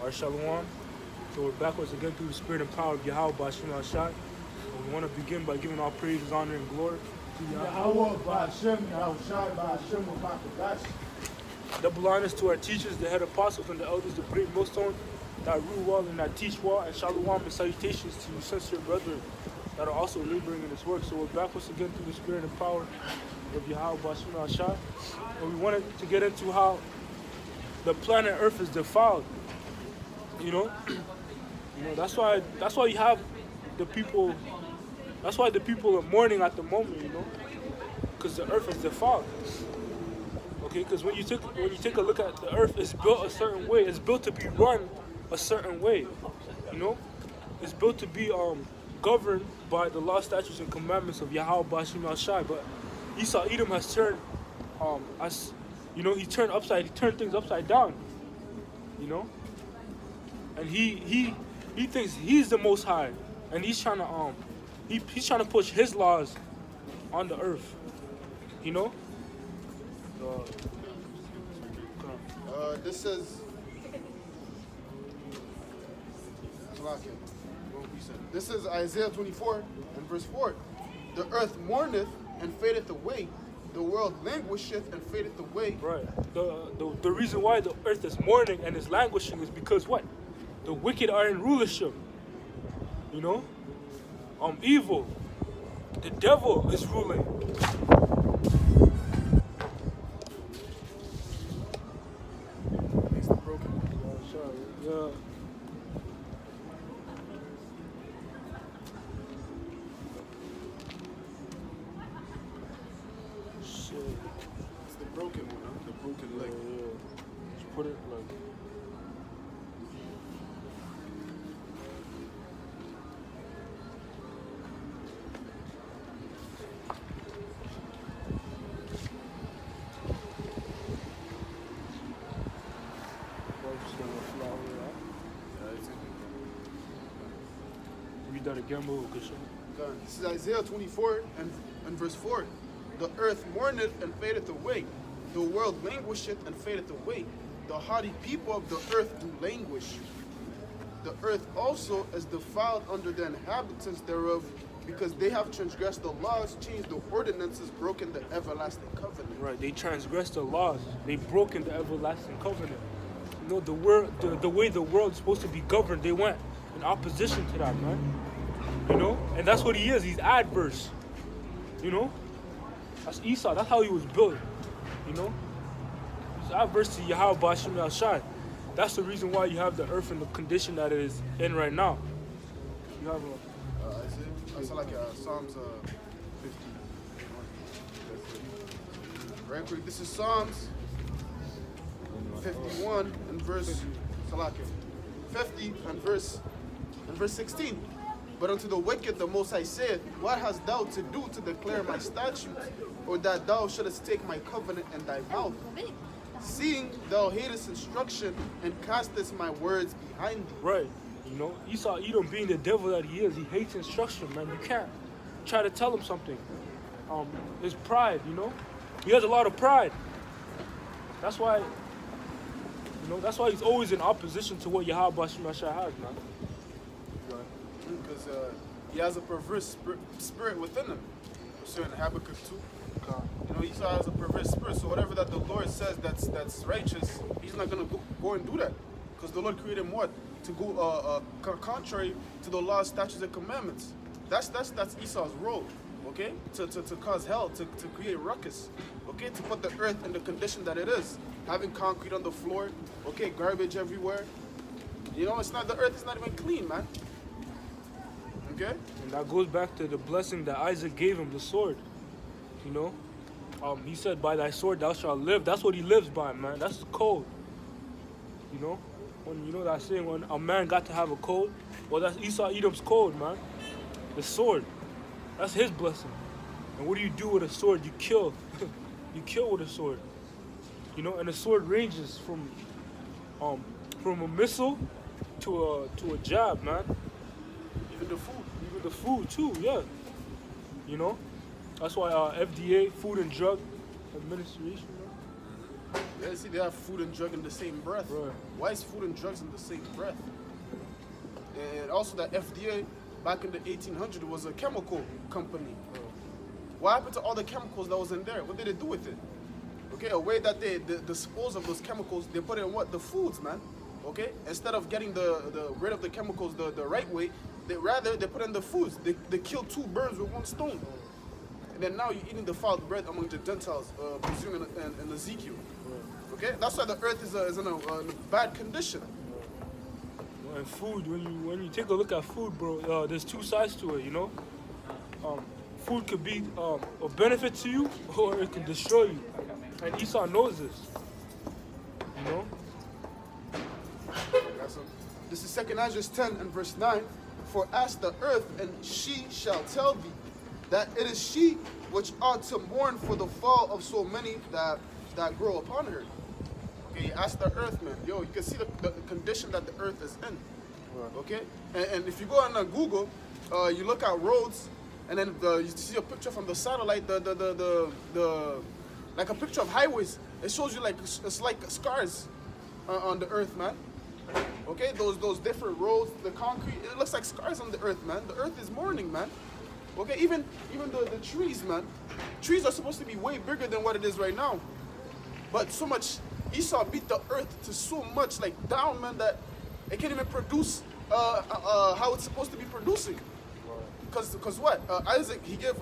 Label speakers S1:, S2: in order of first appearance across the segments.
S1: Our Shalom. So we're back once again through the spirit and power of Yahweh Bashim Shai. And we want to begin by giving all praises, honor, and glory to Yahweh.
S2: Yahweh Ba'Hashem, Yahushai Ba'Hashem, Ba'Kadash.
S1: Double honors to our teachers, the head apostles, and the elders, the great millstone that rule well and that teach well. And Shalom and salutations to you, sincere brethren, that are also laboring in this work. So we're back once again through the spirit and power of Yahweh Bashim Shai. And we wanted to get into how the planet Earth is defiled. You know, that's why you have the people. That's why the people are mourning at the moment. You know, because the earth is defiled. Okay, because when you take a look at the earth, it's built a certain way. It's built to be run a certain way. You know, it's built to be governed by the law, statutes, and commandments of Yahweh Bashim Shai. But Esau Edom has turned, as you know, he turned things upside down. You know. And he thinks he's the Most High, and he's trying to he's trying to push his laws on the earth, you know.
S2: This says, this is Isaiah 24 and verse 4. The earth mourneth and fadeth away. The world languisheth and fadeth away.
S1: Right. The reason why the earth is mourning and is languishing is because what? The wicked are in rulership. You know? Evil. The devil is ruling.
S2: It's the broken.
S1: Yeah. Shit.
S2: It's the broken one, huh? The broken leg.
S1: Yeah. Just put it like. Read that again,
S2: This is Isaiah 24 and verse 4. The earth mourneth and fadeth away. The world languisheth and fadeth away. The haughty people of the earth do languish. The earth also is defiled under the inhabitants thereof, because they have transgressed the laws, changed the ordinances, broken the everlasting covenant.
S1: Right, they transgressed the laws. They broken the everlasting covenant. You know, the way the world's supposed to be governed, they went in opposition to that, man. You know? And that's what he is. He's adverse. You know? That's Esau. That's how he was built. You know? He's adverse to Yahweh Bashim Shai. That's the reason why you have the earth in the condition that it is in right now. You have
S2: Isaiah, like Psalms 50. Right quick, this is Psalms 51 and verse 50 and verse 16. But unto the wicked the Most High saith, what hast thou to do to declare my statutes, or that thou shouldest take my covenant in thy mouth? Seeing thou hatest instruction and castest my words behind thee.
S1: right. You know, Esau Edom being the devil that he is, he hates instruction, man. You can't try to tell him something. His pride, you know. He has a lot of pride. That's why, you know, that's why he's always in opposition to what Yahweh Bashim Shai has, man.
S2: Because he has a perverse spirit within him. So in Habakkuk 2, you know, Esau has a perverse spirit. So whatever that the Lord says that's righteous, he's not going to go and do that. Because the Lord created him what? To go contrary to the laws, statutes, and commandments. That's Esau's role, okay? To cause hell, to create ruckus, okay? To put the earth in the condition that it is. Having concrete on the floor, okay? Garbage everywhere. You know, the earth is not even clean, man. Okay?
S1: And that goes back to the blessing that Isaac gave him, the sword. You know? He said, by thy sword thou shalt live. That's what he lives by, man. That's the code. You know? When you know that saying, when a man got to have a code, well, that's Esau Edom's code, man. The sword. That's his blessing. And what do you do with a sword? You kill. You kill with a sword. You know, and the sword ranges from a missile to a jab, man.
S2: Even the food.
S1: Even the food too, yeah. You know? That's why FDA, Food and Drug Administration.
S2: Yeah, Yeah, see, they have food and drug in the same breath.
S1: Right.
S2: Why is food and drugs in the same breath? And also that FDA back in the 1800s was a chemical company. What happened to all the chemicals that was in there? What did they do with it? Okay, a way that they dispose of those chemicals, they put it in what? The foods, man. Okay, instead of getting the rid of the chemicals the right way, they put in the foods. They kill two birds with one stone. And then now you're eating the defiled bread among the Gentiles, presuming in Ezekiel. Okay, that's why the earth is in a bad condition.
S1: And food, when you take a look at food, bro, there's two sides to it, you know. Food could be a benefit to you, or it can destroy you. And Esau knows this, you know.
S2: This is 2 Ezra 10 and verse 9. For ask the earth, and she shall tell thee that it is she which ought to mourn for the fall of so many that grow upon her. Okay, ask the earth, man. Yo, you can see the condition that the earth is in. Okay, and if you go on Google, you look at roads, and then you see a picture from the satellite, the like a picture of highways. It shows you like it's like scars on the earth, man. Okay, those different roads, the concrete, it looks like scars on the earth, man. The earth is mourning, man. Okay, even the trees, man. Trees are supposed to be way bigger than what it is right now. But so much, Esau beat the earth to so much, like down, man, that it can't even produce how it's supposed to be producing. Because what? Isaac, he gave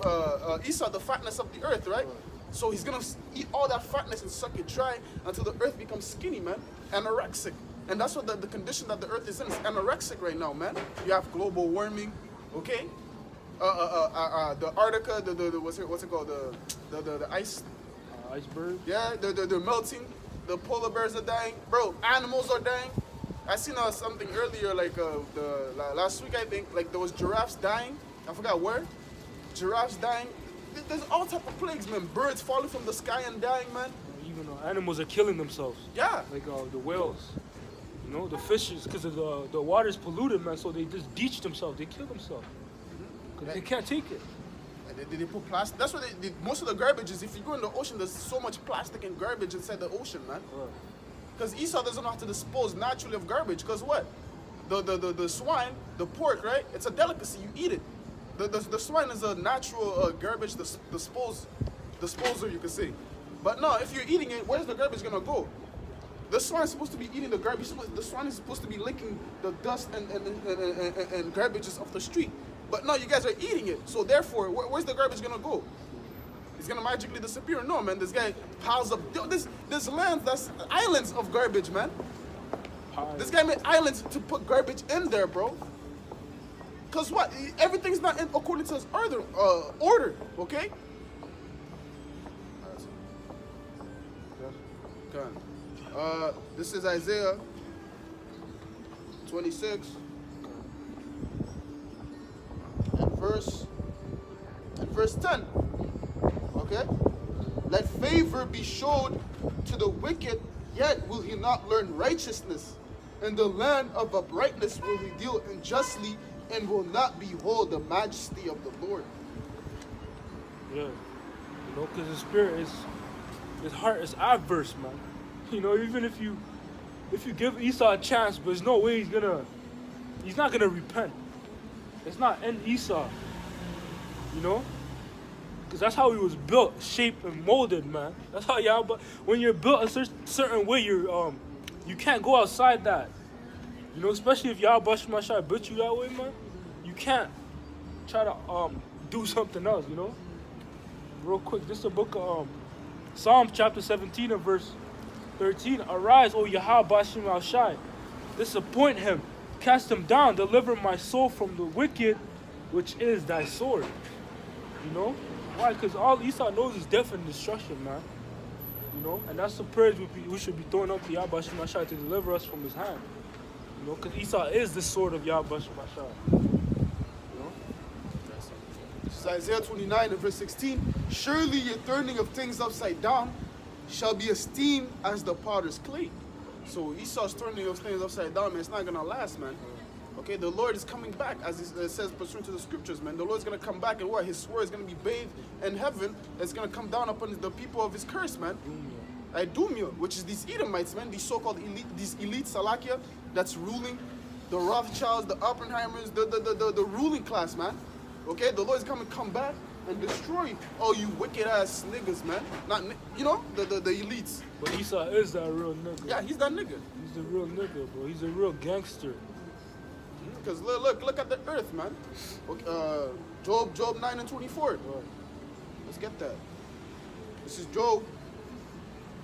S2: Esau the fatness of the earth, right? So he's going to eat all that fatness and suck it dry until the earth becomes skinny, man. Anorexic. And that's what the condition that the earth is in. It's anorexic right now, man. You have global warming, okay? The Antarctica, what's it called? The ice.
S1: Iceberg.
S2: Yeah, they're melting. The polar bears are dying. Bro, animals are dying. I seen something earlier, like last week, I think, like there was giraffes dying. I forgot where. Giraffes dying. There's all type of plagues, man. Birds falling from the sky and dying, man.
S1: Even animals are killing themselves.
S2: Yeah.
S1: Like the whales. You know, the fishes, because the water's polluted, man, so they just ditch themselves. They kill themselves. Because they can't take it.
S2: They put plastic. That's what most of the garbage is. If you go in the ocean, there's so much plastic and garbage inside the ocean, man. Because Esau doesn't know how to dispose naturally of garbage. Because what? The swine, the pork, right? It's a delicacy. You eat it. The swine is a natural garbage disposer, you could say. But no, if you're eating it, where's the garbage gonna go? The swine is supposed to be eating the garbage. The swine is supposed to be licking the dust and garbages off the street. But no, you guys are eating it. So therefore, where's the garbage gonna go? It's gonna magically disappear? No, man. This guy piles up. This land, that's islands of garbage, man. This guy made islands to put garbage in there, bro. Cause what? Everything's not in according to his order. Okay. Okay. This is Isaiah 26. Verse 10. Okay? Let favor be showed to the wicked, yet will he not learn righteousness. In the land of uprightness will he deal unjustly, and will not behold the majesty of the Lord.
S1: Yeah. You know, because his spirit his heart is adverse, man. You know, even if you give Esau a chance, but there's no way he's not gonna repent. It's not in Esau, you know? Because that's how he was built, shaped, and molded, man. That's how Yahweh, when you're built a certain way, you can't go outside that. You know, especially if Yahweh Shemashai built you that way, man. You can't try to do something else, you know? Real quick, this is the book of Psalm chapter 17 and verse 13. Arise, O Yahweh Shemashai, disappoint him. Cast him down, deliver my soul from the wicked, which is thy sword. You know? Why? Because all Esau knows is death and destruction, man. You know? And that's the prayers we should be throwing up to Yahweh Shemashai to deliver us from his hand. You know? Because Esau is the sword of Yahweh Shemashai. You know?
S2: This is Isaiah 29 and verse 16. Surely your turning of things upside down shall be esteemed as the potter's clay. So Esau's turning of things upside down, man, it's not going to last, man. Okay, the Lord is coming back, as it says pursuant to the scriptures, man. The Lord's going to come back, and what? His sword is going to be bathed in heaven. It's going to come down upon the people of his curse, man. Idumea, which is these Edomites, man, these so-called elite Salakia that's ruling the Rothschilds, the Oppenheimers, the ruling class, man. Okay, the Lord's coming to come back and destroy all you wicked ass niggas, man. Not the elites.
S1: But Esau is that real nigga.
S2: Yeah, he's that nigga.
S1: He's a real nigga, bro. He's a real gangster.
S2: Because look at the earth, man. Okay, Job 9 and 24.
S1: Right.
S2: Let's get that. This is Job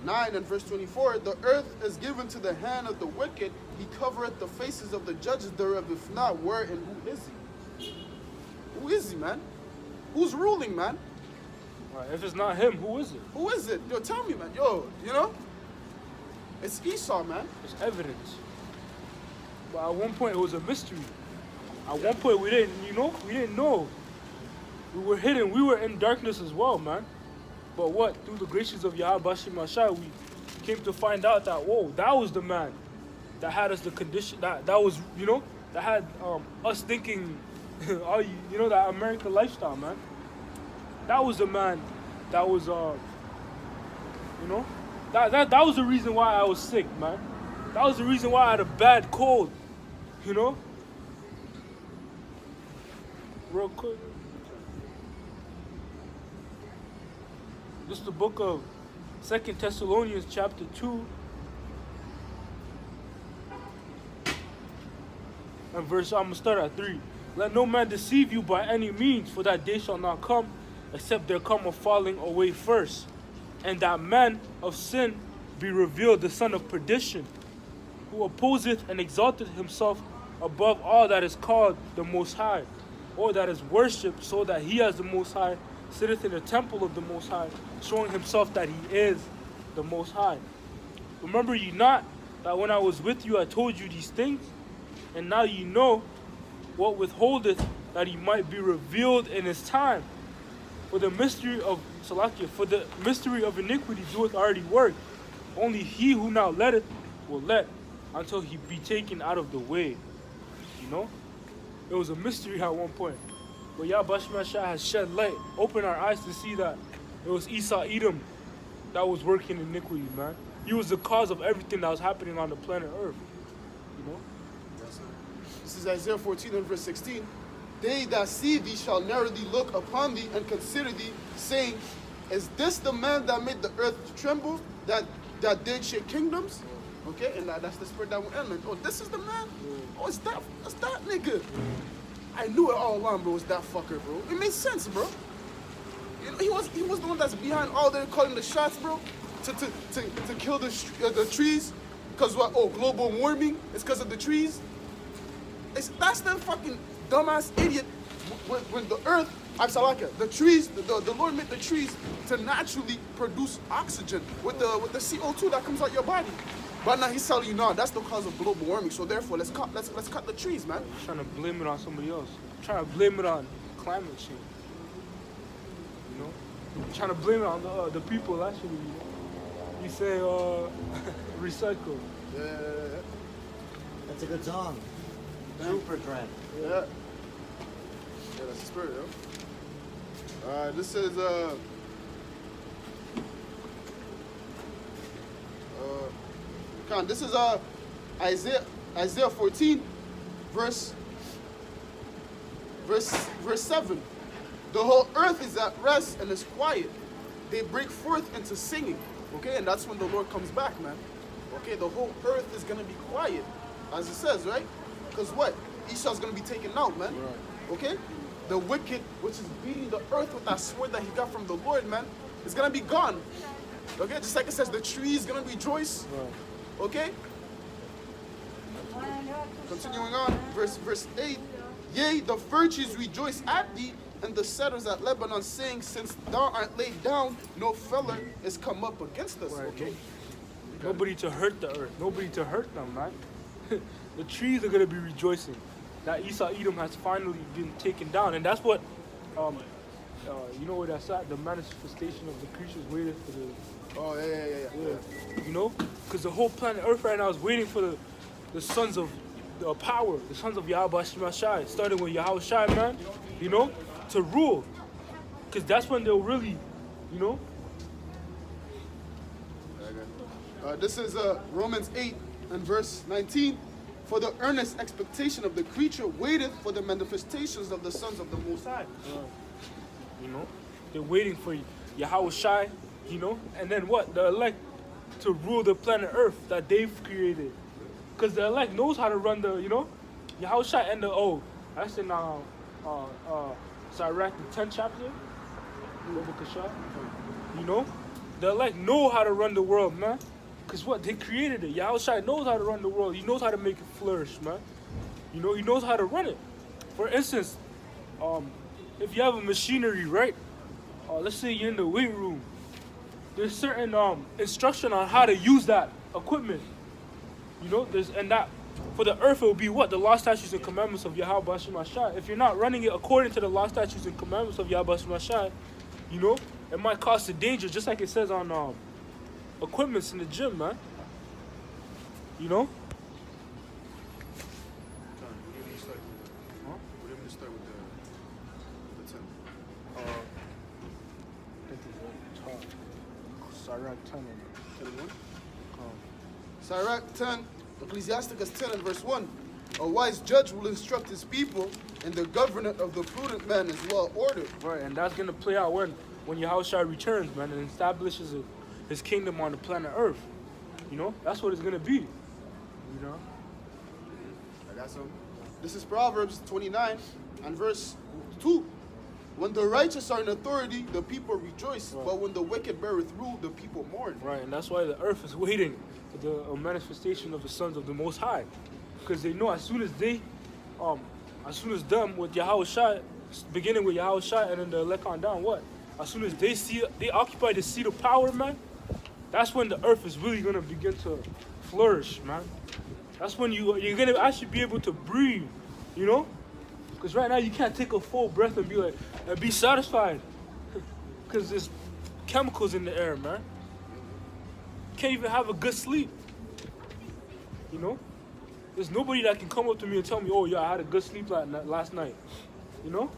S2: 9 and verse 24. The earth is given to the hand of the wicked. He covereth the faces of the judges thereof. If not, where and who is he? Who is he, man? Who's ruling, man?
S1: Right. If it's not him, who is it?
S2: Who is it? Yo, tell me, man. Yo, it's Esau, man.
S1: It's evidence. But at one point, it was a mystery. At one point, we didn't know. We were hidden. We were in darkness as well, man. But what? Through the graces of Yahweh Bashim Mashai, we came to find out that, whoa, that was the man that had us the condition, that was, that had us thinking, that American lifestyle, man. That was the man that was, that was the reason why I was sick, man. That was the reason why I had a bad cold, Real quick. This is the book of 2 Thessalonians chapter 2 and verse, I'm going to start at 3. Let no man deceive you by any means, for that day shall not come, except there come a falling away first, and that man of sin be revealed, the son of perdition, who opposeth and exalteth himself above all that is called the Most High, or that is worshipped, so that he as the Most High sitteth in the temple of the Most High, showing himself that he is the Most High. Remember ye not that when I was with you I told you these things? And now ye know what withholdeth, that he might be revealed in his time. For the mystery of iniquity doeth already work. Only he who now letteth will let, until he be taken out of the way. It was a mystery at one point. But Yahweh Shah has shed light, opened our eyes to see that it was Esau Edom that was working iniquity, man. He was the cause of everything that was happening on the planet Earth.
S2: This is Isaiah 14 and verse 16. They that see thee shall narrowly look upon thee and consider thee, saying, is this the man that made the earth tremble, that did shake kingdoms? Okay, and that's the spirit that will end. Oh, this is the man? Oh, it's that nigga. I knew it all along, bro. It's that fucker, bro. It made sense, bro. He was the one that's behind all their calling the shots, bro. To kill the trees. Because what? Oh, global warming. It's because of the trees. That's the fucking dumbass idiot. When the earth, the trees, the Lord made the trees to naturally produce oxygen with the CO2 that comes out your body. But now he's telling you, no, that's the cause of global warming. So therefore, let's cut the trees, man.
S1: Trying to blame it on somebody else. Trying to blame it on climate change. Trying to blame it on the people actually. You say recycle.
S2: Yeah.
S3: That's a good song. Super trend.
S2: Yeah, that's the spirit, yo. This is this is Isaiah 14, verse 7. The whole earth is at rest and is quiet. They break forth into singing. Okay, and that's when the Lord comes back, man. Okay, the whole earth is gonna be quiet, as it says, right? Because what? Esau's gonna be taken out, man.
S1: Right.
S2: Okay? The wicked, which is beating the earth with that sword that he got from the Lord, man, is gonna be gone. Okay? Just like it says, the tree is gonna rejoice.
S1: Right.
S2: Okay? Continuing on, verse 8. Yea, the fir trees rejoice at thee, and the cedars at Lebanon, saying, since thou art laid down, no feller is come up against us.
S1: Right.
S2: Okay?
S1: Nobody to hurt the earth. Nobody to hurt them, man. The trees are going to be rejoicing that Esau Edom has finally been taken down. And that's what, you know where that's at? The manifestation of the creatures waiting for the...
S2: Oh, yeah.
S1: Because the whole planet Earth right now is waiting for the sons of power, the sons of Yahweh Shai, starting with Yahweh Shai, man, to rule. Because that's when they'll really,
S2: I This is Romans 8 and verse 19. For the earnest expectation of the creature waiteth for the manifestations of the sons of the Most High.
S1: You know, they're waiting for Yahweh Shai, you know, and then what? The elect to rule the planet Earth that they've created. Because the elect knows how to run the, you know, Yahweh Shai and that's in Sirach, the 10th chapter, you know, the elect know how to run the world, man. Because what? They created it. Yahweh Shai knows how to run the world. He knows how to make it flourish, man. You know, he knows how to run it. For instance, if you have a machinery, right? Let's say you're in the weight room. There's certain instruction on how to use that equipment. You know, that for the earth it will be what? The law, statutes, and commandments of Yahweh Bashim Ashai. If you're not running it according to the law, statutes, and commandments of Yahweh Bashim Ashai, you know, it might cause a danger, just like it says on equipments in the gym, man. You know?
S2: John, we're going to start with We're going to start with the 10.
S1: I think it's Sirach 10 and
S2: 21. Sirach 10, Ecclesiasticus 10 and verse 1. A wise judge will instruct his people, and the governor of the prudent man is well ordered.
S1: right, and that's gonna play out when Yahweh Shai returns, man, and establishes his kingdom on the planet Earth. You know, that's what it's gonna be. You know.
S2: I got some. This is Proverbs 29 and verse 2. When the righteous are in authority, the people rejoice.
S1: Right.
S2: But when the wicked beareth rule, the people mourn.
S1: Right, and that's why the earth is waiting for the manifestation of the sons of the Most High, because they know as soon as them with Yahweh Shai, beginning with Yahweh Shai and then the elect on down, what? As soon as they occupy the seat of power, man, that's when the earth is really gonna begin to flourish, man. That's when you're gonna actually be able to breathe, you know? Because right now you can't take a full breath and be satisfied, because there's chemicals in the air, man. Can't even have a good sleep. You know? There's nobody that can come up to me and tell me, oh, yeah, I had a good sleep last night. You know?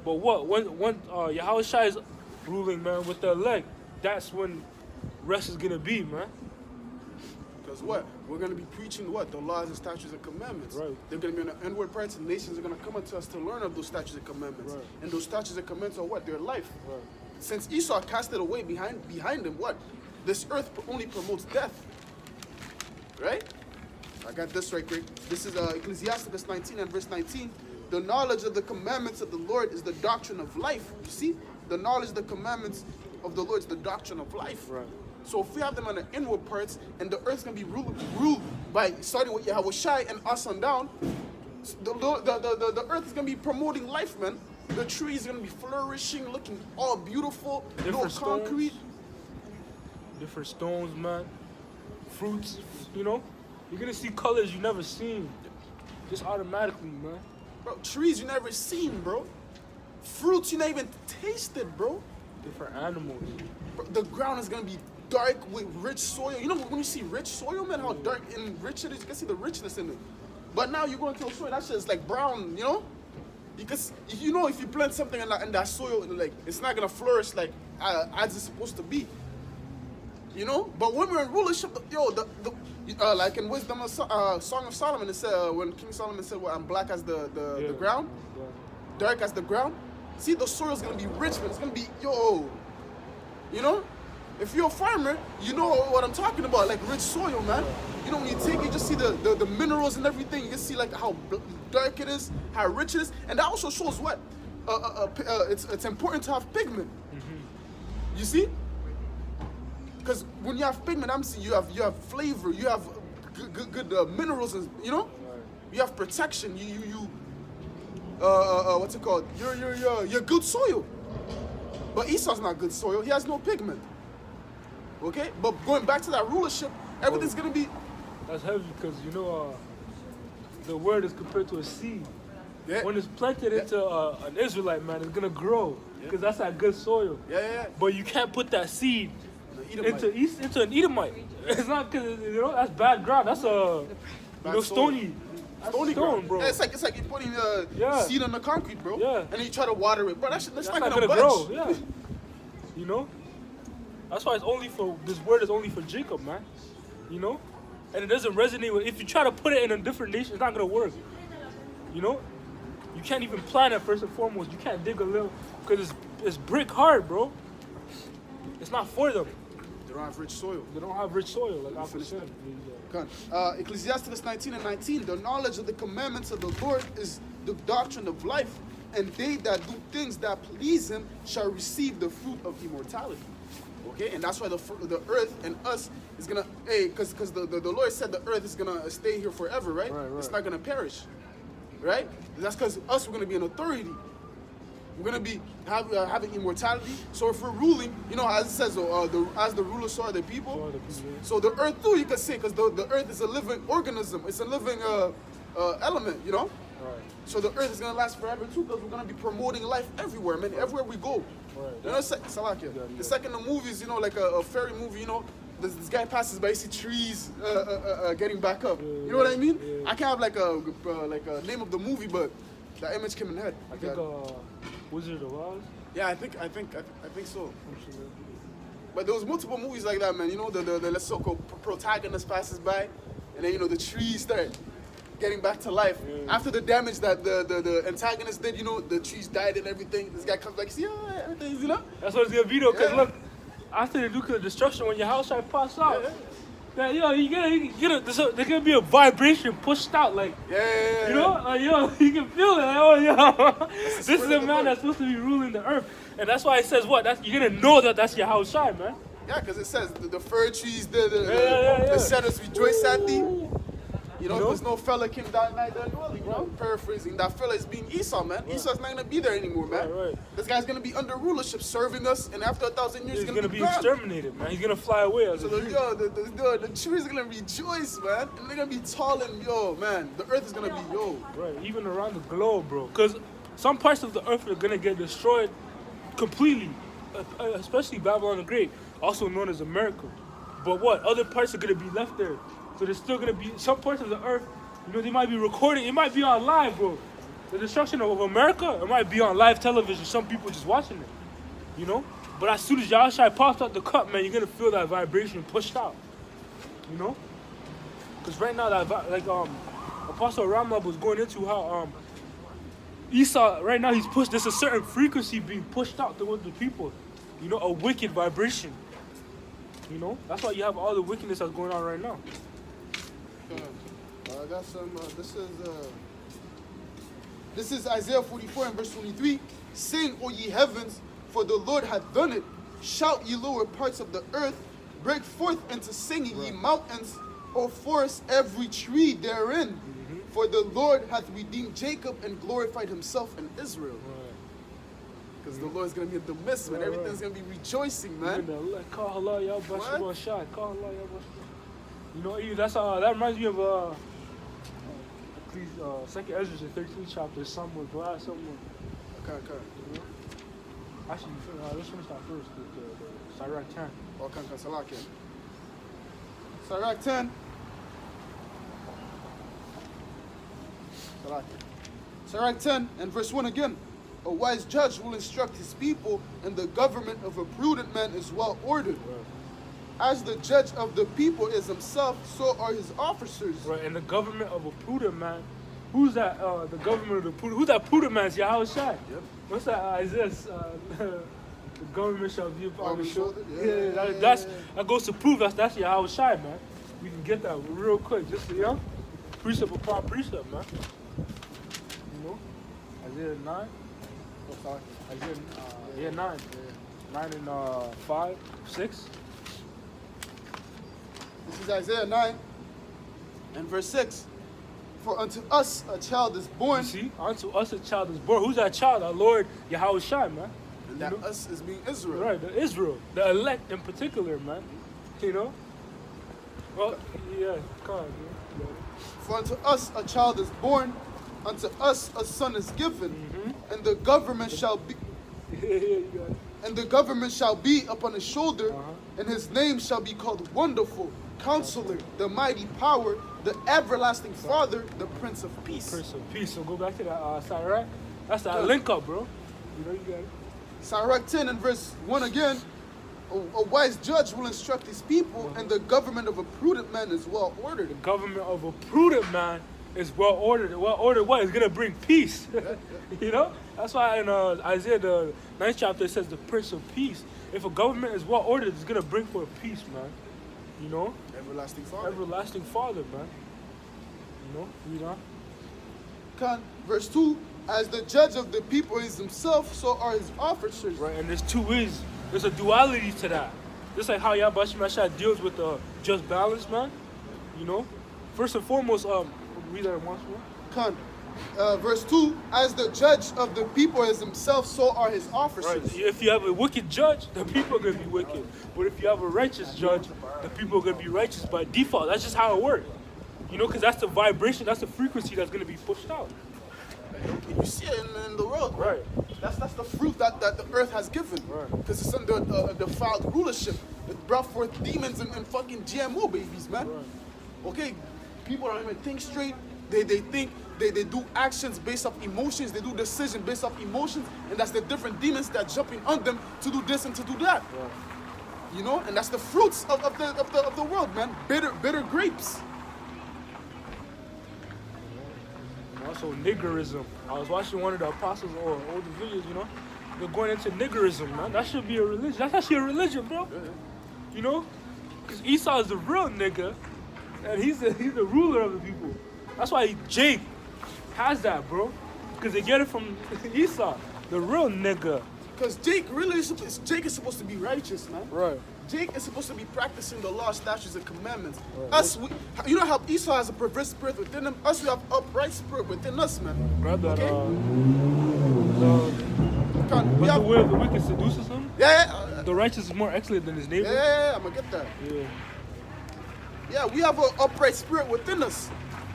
S1: But what? When Yahweh Shai is ruling, man, with the elect, that's when rest is going to be, man.
S2: Because what? We're going to be preaching what? The laws and statutes and commandments.
S1: Right.
S2: They're going to be on the inward parts, and nations are going to come unto us to learn of those statutes and commandments.
S1: Right.
S2: And those statutes and commandments are what? Their life.
S1: Right.
S2: Since Esau cast it away behind him, what? This earth only promotes death. Right? I got this right quick. This is Ecclesiasticus 19 and verse 19. The knowledge of the commandments of the Lord is the doctrine of life. You see? The knowledge of the commandments of the Lord is the doctrine of life.
S1: Right.
S2: So if we have them on the inward parts, and the earth's going to be ruled by, starting with Yahweh Shai and us on down, the earth is going to be promoting life, man. The trees are going to be flourishing, looking all beautiful, no concrete.
S1: Different stones, man. Fruits, you know? You're going to see colors you never seen. Just automatically, man.
S2: Bro, trees you never seen, bro. Fruits you never even tasted, bro.
S1: Different animals.
S2: Bro, the ground is going to be dark with rich soil. You know when you see rich soil, man, how dark and rich it is? You can see the richness in it. But now you go into a soil, that shit is like brown, you know? Because you know if you plant something in that soil, like it's not gonna flourish like as it's supposed to be. You know? But when we're in rulership, like in Wisdom of Song of Solomon, it said when King Solomon said, "Well, I'm black as the ground, dark as the ground." See, the soil's gonna be rich, man. It's gonna be you know. If you're a farmer, you know what I'm talking about, like rich soil, man. You know, when you take it, you just see the minerals and everything. You can see like how dark it is, how rich it is, and that also shows what it's important to have pigment. Mm-hmm. You see, because when you have pigment, you have flavor, you have good minerals, and you know, you have protection. You what's it called? You're good soil. But Esau's not good soil. He has no pigment. Okay, but going back to that rulership, everything's gonna be.
S1: That's heavy because you know the word is compared to a seed. Yeah. When it's planted into an Israelite, man, it's gonna grow because that's that good soil.
S2: Yeah.
S1: But you can't put that seed into an Edomite. It's not because you know that's bad ground. That's stony.
S2: Stony ground,
S1: bro.
S2: Yeah, it's like you're putting seed on the concrete, bro.
S1: Yeah.
S2: And then you try to water it, bro. That's not gonna
S1: grow. Yeah. You know. That's why this word is only for Jacob, man. You know? And it doesn't resonate with, if you try to put it in a different nation, it's not gonna work. You know? You can't even plant it first and foremost. You can't dig a little, because it's brick hard, bro. It's not for them.
S2: They don't have rich soil.
S1: They don't have rich soil, like Alpha
S2: finish
S1: said.
S2: Ecclesiasticus 19 and 19, the knowledge of the commandments of the Lord is the doctrine of life, and they that do things that please him shall receive the fruit of immortality. Okay, and that's why the earth and us is gonna, because the Lord said the earth is gonna stay here forever, right?
S1: Right.
S2: It's not gonna perish, right? That's because us, we're gonna be an authority. We're gonna be having immortality. So if we're ruling, you know, as it says, as the rulers so are the people. So the earth too, you could say, because the earth is a living organism. It's a living element, you know.
S1: Right.
S2: So the earth is gonna last forever too, because we're gonna be promoting life everywhere, man. Everywhere we go.
S1: Right.
S2: You know, Salakia. The second the movies, you know, like a fairy movie, you know, this guy passes by, you see trees getting back up. You know what I mean?
S1: Yeah.
S2: I can't have like a name of the movie, but that image came in head.
S1: I think Wizard of Oz.
S2: Yeah, I think so. But there was multiple movies like that, man. You know, the let's so-called protagonist passes by, and then, you know, the trees start getting back to life.
S1: Yeah.
S2: After the damage that the antagonist did, you know, the trees died and everything. This guy comes back, see, everything's, you know?
S1: That's what it's gonna be though, because
S2: Yeah.
S1: look, after the nuclear destruction, when your house try pass out, that, yo, there's gonna be a vibration pushed out, like,
S2: Yeah.
S1: you know, like, yo, you can feel it, like, oh, yo, this is
S2: spirit
S1: a
S2: of the
S1: man
S2: Lord.
S1: that's supposed to be ruling the earth, and that's why it says what? You're gonna know that that's your house shine, man.
S2: Yeah, because it says the fir trees, the
S1: Yeah.
S2: cedars rejoice at thee. You know,
S1: You know?
S2: there's no fella came down night there dwelling, you know? Paraphrasing, that fella is being Esau, man. Esau's not gonna be there anymore, man.
S1: Right.
S2: This guy's gonna be under rulership, serving us, and after 1,000 years,
S1: He's
S2: he's
S1: gonna be
S2: gone.
S1: exterminated, man. He's gonna fly away as
S2: So
S1: a tree.
S2: the trees are gonna rejoice, man. And they're gonna be tall and man, the earth is gonna be
S1: Right, even around the globe, bro. Because some parts of the earth are gonna get destroyed completely, especially Babylon the Great, also known as America. But what? Other parts are gonna be left there. So there's still gonna be some parts of the earth, you know, they might be recording, it might be on live, bro. The destruction of America, it might be on live television, some people just watching it, you know? But as soon as Yahushua pops out the cup, man, you're gonna feel that vibration pushed out, you know? Because right now, Apostle Ramab was going into how Esau, right now there's a certain frequency being pushed out towards the people, you know, a wicked vibration, you know? That's why you have all the wickedness that's going on right now.
S2: I got some, this is Isaiah 44 and verse 23. Sing, O ye heavens, for the Lord hath done it. Shout, ye lower parts of the earth. Break forth into singing, ye mountains, O forest, every tree therein. For the Lord hath redeemed Jacob and glorified himself in Israel. Because the Lord's going to be in the midst, man. Everything's going to be rejoicing, man.
S1: Call Allah, y'all shot. Call Allah, y'all. You know, that reminds me of Second Ezra, the 13th chapter. Someone glad, someone.
S2: Okay.
S1: You know? Actually, let's finish that first. The Sirach 10.
S2: Okay, Salakia. Sirach 10. Salakia. Sirach 10 and verse 1 again. A wise judge will instruct his people, and the government of a prudent man is well ordered.
S1: Right.
S2: As the judge of the people is himself, so are his officers.
S1: Right, and the government of a prudent man. Who's that? The government of the prudent. Who's that prudent man? It's Yahweh Shai.
S2: Yep.
S1: What's that? Isaiah. The government shall be upon the shoulder.
S2: Yeah.
S1: That goes to prove that's Yahweh Shai, man. We can get that real quick, just precept upon precept, man. You know, Isaiah 9. Isaiah 9. 9 and 5, 6.
S2: This is Isaiah 9 and verse 6. For unto us a child is born.
S1: You see, unto us a child is born. Who's that child? Our Lord Yahweh Shai, man.
S2: And that us is being Israel.
S1: Right, the Israel, the elect in particular, man. You know? Well, yeah, come on, man.
S2: For unto us a child is born, unto us a son is given, and the government shall be
S1: You got it.
S2: and the government shall be upon his shoulder, and his name shall be called Wonderful, Counselor, the Mighty Power, the Everlasting Father, the Prince of Peace.
S1: Prince of Peace. So go back to that Sirach. That's that link up, bro. You know, you got it.
S2: Sirach 10 and verse 1 again. A wise judge will instruct his people, and the government of a prudent man is well ordered.
S1: The government of a prudent man is well ordered. Well ordered what? It's gonna bring peace. You know? That's why in Isaiah the 9th chapter it says the Prince of Peace. If a government is well ordered, it's gonna bring forth peace, man. You know?
S2: Everlasting Father.
S1: Everlasting Father, man. You know? Read on.
S2: Verse 2, as the judge of the people is himself, so are his officers.
S1: Right, and there's two ways. There's a duality to that. Just like how Yahweh Shemashah deals with the just balance, man. You know? First and foremost, read that once more.
S2: Verse 2, as the judge of the people is himself, so are his officers.
S1: Right. If you have a wicked judge, the people are going to be wicked. But if you have a righteous judge, the people are going to be righteous by default. That's just how it works. You know, because that's the vibration, that's the frequency that's going to be pushed out.
S2: You see it in the world,
S1: Right.
S2: That's the fruit that the earth has given.
S1: Right.
S2: Because it's under defiled rulership. It brought forth demons and fucking GMO babies, man.
S1: Right.
S2: Okay, people don't even think straight. They think, they do actions based off emotions. They do decisions based off emotions. And that's the different demons that jumping on them to do this and to do that.
S1: Right.
S2: You know, and that's the fruits of the world, man. Bitter grapes.
S1: And also niggerism. I was watching one of the apostles or older videos, you know. They're going into niggerism, man. That should be a religion. That's actually a religion, bro.
S2: Yeah.
S1: You know? Because Esau is the real nigga. And he's the ruler of the people. That's why Jake has that, bro. Because they get it from Esau, the real nigga.
S2: Because Jake is supposed to be righteous, man.
S1: Right.
S2: Jake is supposed to be practicing the law, statutes, and commandments.
S1: Right.
S2: You know how Esau has a perverse spirit within him? Us, we have upright spirit within us, man.
S1: Grab that,
S2: Okay?
S1: but the way of the wicked seduces him.
S2: Yeah,
S1: The righteous is more excellent than his neighbor.
S2: I'm gonna get that.
S1: Yeah.
S2: Yeah, we have an upright spirit within us,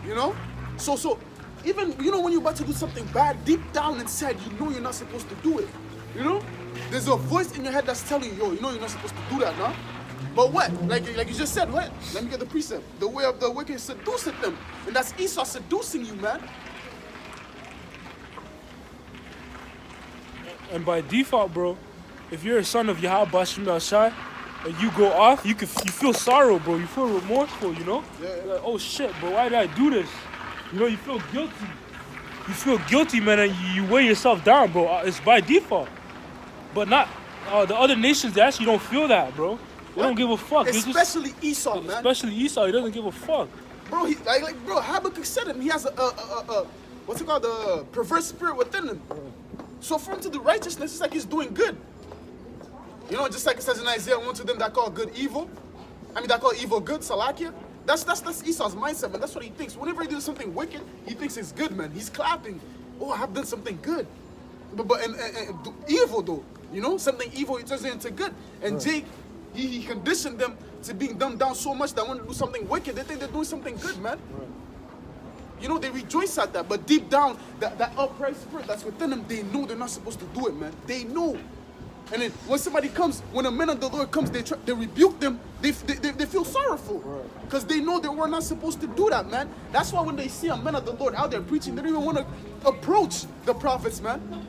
S2: you know? So even, you know, when you're about to do something bad, deep down inside, you know you're not supposed to do it, you know? There's a voice in your head that's telling you, yo, you know you're not supposed to do that, no? But what? Like you just said, what? Let me get the precept. The way of the wicked seduceth them. And that's Esau seducing you, man.
S1: And by default, bro, if you're a son of Yahweh Shai and you go off, you feel sorrow, bro. You feel remorseful, you know?
S2: Yeah.
S1: You're like, oh shit, bro, why did I do this? You know, you feel guilty. You feel guilty, man, and you weigh yourself down, bro. It's by default. But not the other nations, they actually don't feel that, bro. They don't give a fuck.
S2: Especially Esau, man.
S1: Especially Esau, he doesn't give a fuck.
S2: Bro, bro, Habakkuk said it. He has a what's it called? A perverse spirit within him. So for him to do righteousness, it's like he's doing good. You know, just like it says in Isaiah 1 to them that call good evil. That call evil good, Salakia. That's Esau's mindset, man. That's what he thinks. Whenever he does something wicked, he thinks it's good, man. He's clapping. Oh, I have done something good. But evil though, you know, something evil, he turns it into good. And Jake, he conditioned them to being dumbed down so much that when they do something wicked, they think they're doing something good, man.
S1: Right.
S2: You know, they rejoice at that, but deep down, that upright spirit that's within them, they know they're not supposed to do it, man. They know. And then when somebody comes, when a man of the Lord comes, they rebuke them, they feel sorrowful. Because they know they were not supposed to do that, man. That's why when they see a man of the Lord out there preaching, they don't even want to approach the prophets, man.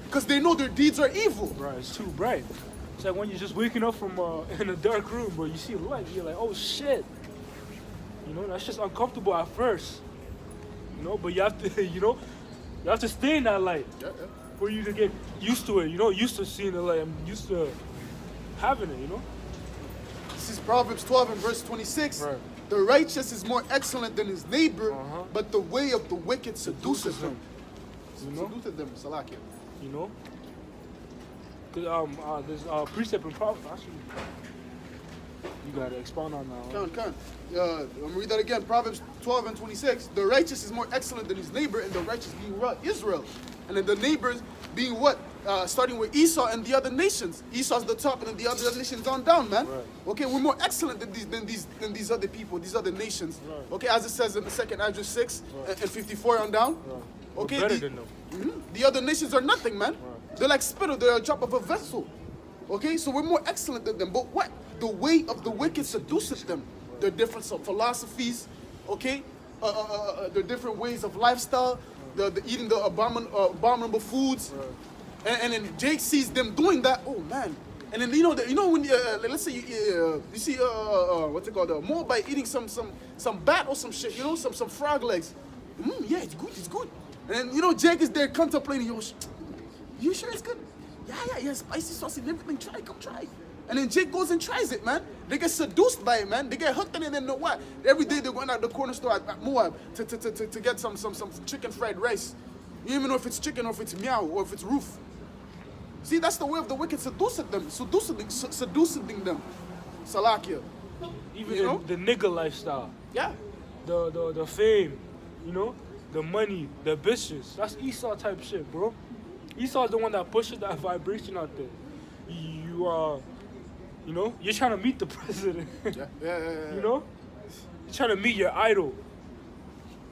S2: Because they know their deeds are evil.
S1: Right, it's too bright. It's like when you're just waking up from in a dark room, bro, you see a light, you're like, oh shit. You know, that's just uncomfortable at first. You know, but you have to, you have to stay in that light for you to get used to it, used to seeing the light. I'm used to having it,
S2: This is Proverbs 12 and verse 26.
S1: Right.
S2: The righteous is more excellent than his neighbor, but the way of the wicked seduces him. Seduces them, Salakia.
S1: You know? There's a precept in Proverbs. Actually, you gotta expound on that.
S2: Can. I'm gonna read that again. Proverbs 12 and 26. The righteous is more excellent than his neighbor, and the righteous being what? Israel. And then the neighbors being what? Starting with Esau and the other nations. Esau's the top, and then the other nations on down, man.
S1: Right.
S2: Okay, we're more excellent than these other people, these other nations.
S1: Right.
S2: Okay, as it says in the second Ezra 6 and 54 on down.
S1: Right.
S2: Okay,
S1: We're better than them.
S2: The other nations are nothing, man.
S1: Right.
S2: They're like spittle. They're a drop of a vessel. Okay, so we're more excellent than them. But what? The way of the wicked seduces them. Their different philosophies, okay? Their different ways of lifestyle, the eating the abominable foods.
S1: Right.
S2: And then Jake sees them doing that. Oh, man. And then you know when let's say you see what's it called, a Moabite eating some bat or some shit, you know, some frog legs. Yeah, it's good. And then Jake is there contemplating, you sure it's good? Yeah, spicy sauce and everything. Come try. And then Jake goes and tries it, man. They get seduced by it, man. They get hooked on it, and then know what? Every day they're going out the corner store at Moab to get some chicken fried rice. You don't even know if it's chicken or if it's meow or if it's roof. See, that's the way of the wicked, seducing them. Salakia.
S1: Even the nigga lifestyle.
S2: Yeah.
S1: The fame, the money, the bitches. That's Esau type shit, bro. Esau's the one that pushes that vibration out there. You're trying to meet the president.
S2: Yeah.
S1: You're trying to meet your idol.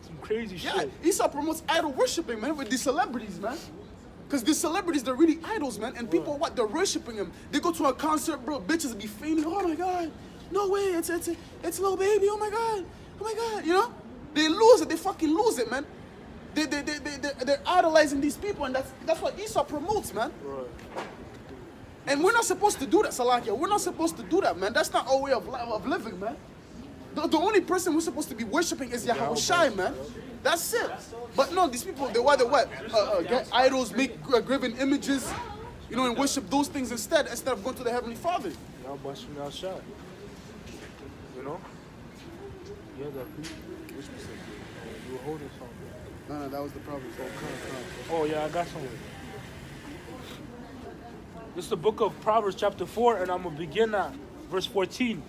S1: Some crazy
S2: Yeah,
S1: shit.
S2: Esau promotes idol worshiping, man, with these celebrities, man. Because these celebrities, they're really idols, man. And people, they're worshiping them. They go to a concert, bro, bitches be fainting. Oh my God, no way, it's Lil Baby. Oh my God, They lose it. They fucking lose it, man. They're idolizing these people, and that's what Esau promotes, man.
S1: Right.
S2: And we're not supposed to do that, Salakia. We're not supposed to do that, man. That's not our way of living, man. The only person we're supposed to be worshiping is Yahweh Shai, man. That's it. But no, these people, they get idols, make graven images, and worship those things instead of going to the Heavenly Father.
S1: Y'all busting out shot. Yeah, that piece. Which was it? You were holding something.
S2: No, that was the problem.
S1: Oh, yeah, I got something. This is the book of Proverbs chapter 4, and I'm going to begin at verse 14.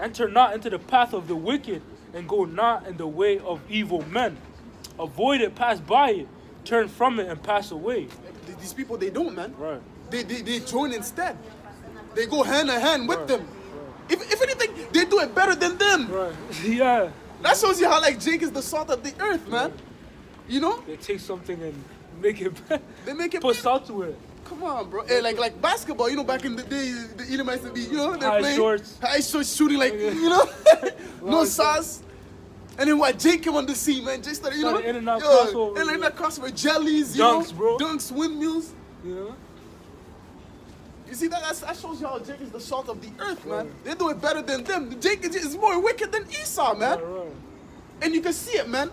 S1: Enter not into the path of the wicked, and go not in the way of evil men. Avoid it, pass by it, turn from it, and pass away.
S2: These people, they don't, man.
S1: Right.
S2: They join instead. They go hand in hand with them. Right. If anything, they do it better than them.
S1: Right. Yeah.
S2: That shows you how Jake is the salt of the earth, man.
S1: Right. They take something and make it better.
S2: They make it
S1: put
S2: better.
S1: salt to it.
S2: Come on, bro. Hey, like basketball, back in the day, the Edomites would be, they're
S1: high
S2: playing
S1: shorts,
S2: shooting no sauce. And then Jake came on the scene, man. Jake started,
S1: in and out crossover.
S2: In and out crossover, jellies,
S1: dunks, bro.
S2: Dunks, windmills.
S1: Yeah.
S2: You see, that shows you how Jake is the salt of the earth, man. They do it better than them. Jake is more wicked than Esau, man.
S1: Right.
S2: And you can see it, man.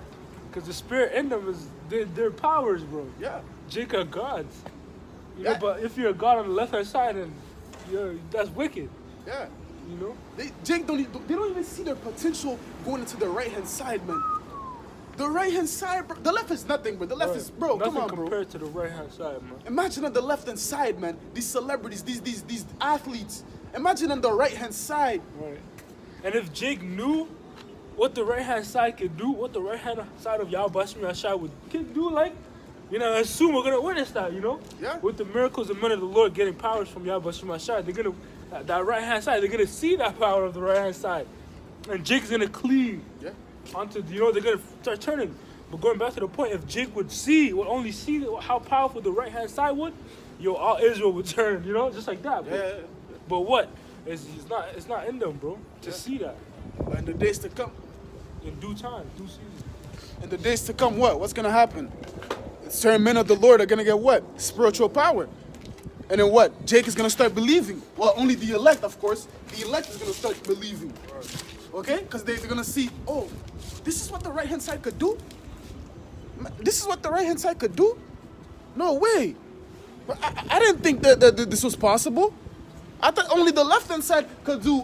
S1: Because the spirit in them is their powers, bro.
S2: Yeah.
S1: Jake are gods. But if you're a god on the left-hand side, then that's wicked.
S2: Yeah.
S1: Jake
S2: they don't even see their potential going into the right-hand side, man. The right-hand side, bro. The left is nothing, but the left is, bro,
S1: nothing
S2: come on, bro.
S1: compared to the right-hand side, man.
S2: Imagine on the left-hand side, man, these celebrities, these athletes. Imagine on the right-hand side.
S1: Right. And if Jake knew what the right-hand side could do, what the right-hand side of Yahweh Shai could do, assume we're gonna witness that,
S2: Yeah.
S1: With the miracles and men of the Lord getting powers from Yahweh Shai, they're gonna that right hand side, they're gonna see that power of the right hand side, and Jake's gonna cleave onto they're gonna start turning. But going back to the point, if Jake would only see how powerful the right hand side would, all Israel would turn, just like that.
S2: Yeah.
S1: But what? It's not in them, bro, to see that.
S2: But in the days to come,
S1: in due time, due season.
S2: In the days to come, what's gonna happen? Certain men of the Lord are gonna get what? Spiritual power. And then what? Jake is gonna start believing. Well, only the elect, of course. The elect is gonna start believing. Okay? Because they're gonna see, oh, this is what the right hand side could do? This is what the right hand side could do? No way. But I didn't think that this was possible. I thought only the left hand side could do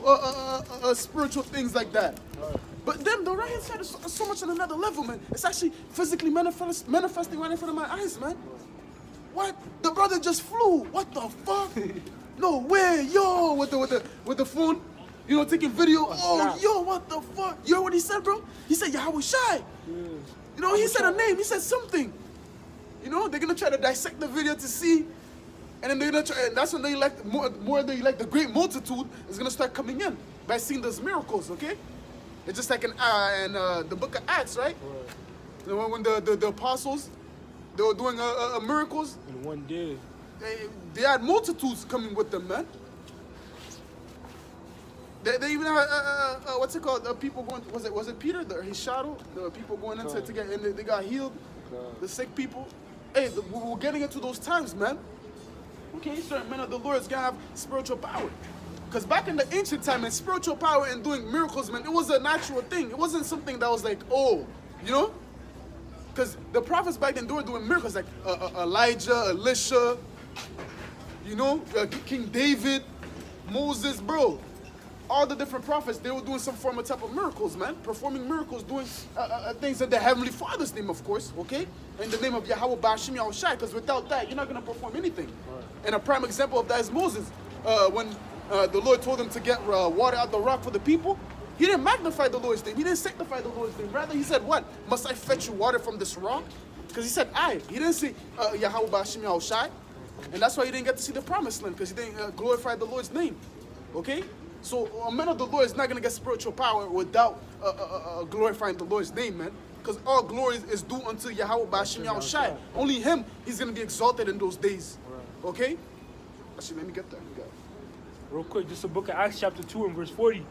S2: spiritual things like that. But then the right hand side is so much on another level, man. It's actually physically manifesting right in front of my eyes, man. What? The brother just flew. What the fuck? No way, yo, with the phone, taking video. Oh, yo, what the fuck? You heard what he said, bro? He said Yahweh Shai. He said a name. He said something. They're gonna try to dissect the video to see, and then they're gonna try. And that's when they more they the great multitude is gonna start coming in by seeing those miracles. Okay. It's just like in the book of Acts, right? When the apostles, they were doing miracles.
S1: In one day.
S2: They had multitudes coming with them, man. They even had, what's it called? People going, was it Peter, his shadow? The people going into to get, and they got healed. The sick people. Hey, we're getting into those times, man. Okay, certain men of the Lord is gonna have spiritual power. Because back in the ancient time, and spiritual power and doing miracles, man, it was a natural thing. It wasn't something that was like, oh, you know? Because the prophets back then, they were doing miracles like Elijah, Elisha, you know, King David, Moses, bro. All the different prophets, they were doing some form of type of miracles, man. Performing miracles, doing things in the Heavenly Father's name, of course, okay? In the name of Yahweh Bashim Yahushai, because without that, you're not going to perform anything. Right. And a prime example of that is Moses. When the Lord told him to get water out the rock for the people, he didn't magnify the Lord's name. He didn't sanctify the Lord's name. Rather, he said, what? Must I fetch you water from this rock? Because he said, I. He didn't say Yahweh Bashim Yahushai. And that's why he didn't get to see the promised land, because he didn't glorify the Lord's name. Okay? So a man of the Lord is not going to get spiritual power without glorifying the Lord's name, man. Because all glory is due unto Yahweh Bashim Yahushai. Only him, he's going to be exalted in those days. Okay? Actually, let me get there.
S1: Real quick, this is the book of Acts chapter 2 and verse 40.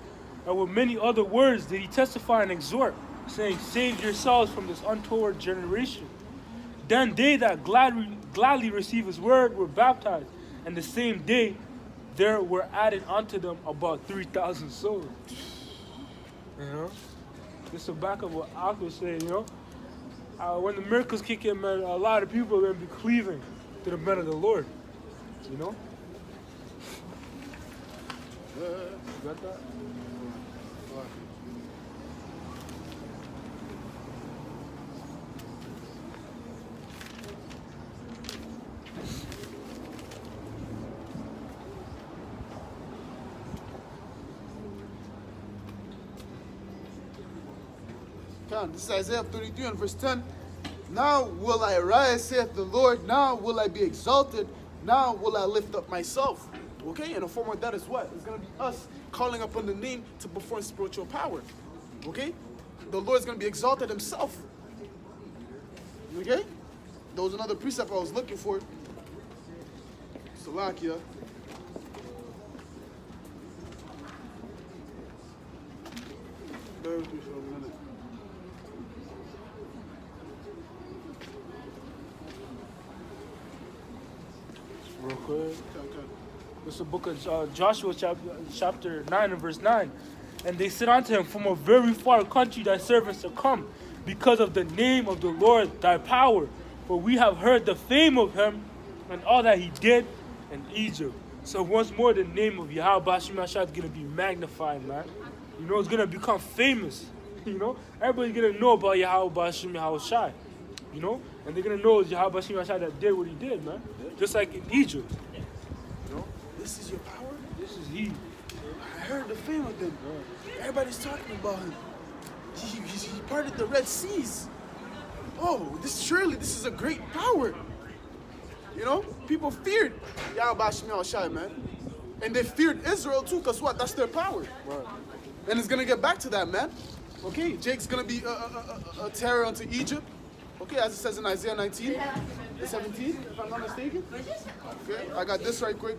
S1: And with many other words did he testify and exhort, saying, save yourselves from this untoward generation. Then they that gladly received his word were baptized. And the same day there were added unto them about 3,000 souls. You know? This is the back of what Ak was saying, you know? When the miracles kick in, man, a lot of people are going to be cleaving to the men of the Lord. You know? You got that?
S2: This is Isaiah 33 and verse 10. Now will I rise, saith the Lord. Now will I be exalted. Now will I lift up myself. Okay? And a form of that is what? It's going to be us calling upon the name to perform spiritual power. Okay? The Lord's going to be exalted himself. Okay? There was another precept I was looking for. Salakia. Bear with me for a minute.
S1: Real quick. This is the book of Joshua chapter 9 and verse 9. And they said unto him, from a very far country thy servants are come, because of the name of the Lord thy power. For we have heard the fame of him and all that he did in Egypt. So once more the name of Yahweh Bashim Yahushai is going to be magnified, man. You know, it's going to become famous. You know, everybody's going to know about Yahweh Bashim Yahushai. You know, and they're going to know it's Yahweh Bashim Yahushai that did what he did, man. Just like in Egypt. You know?
S2: This is your power?
S1: This is he.
S2: I heard the fame of him. Everybody's talking about him. He parted the Red Seas. Oh, this is a great power. You know, people feared Yahweh Bashim Yahushai, man. And they feared Israel too, because what? That's their power. Right. And it's going to get back to that, man. Okay, Jake's going to be a terror unto Egypt. Okay, as it says in Isaiah 19, 17, if I'm not mistaken. Okay, I got this right quick.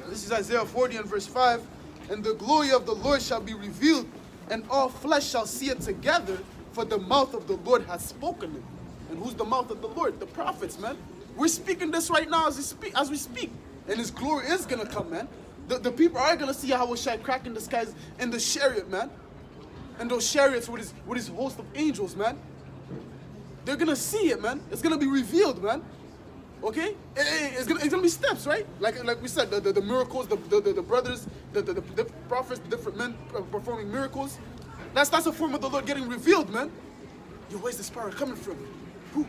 S2: This is Isaiah 40 and verse 5. And the glory of the Lord shall be revealed, and all flesh shall see it together, for the mouth of the Lord has spoken it. And who's the mouth of the Lord? The prophets, man. We're speaking this right now as we speak. And his glory is going to come, man. The people are going to see Yahweh Shai cracking the skies in the chariot, man. And those chariots with his host of angels, man. They're going to see it, man. It's going to be revealed, man. Okay? It's gonna be steps, right? Like we said, the miracles, the brothers, the prophets, the different men performing miracles. That's a form of the Lord getting revealed, man. Yo, where's this power coming from? Who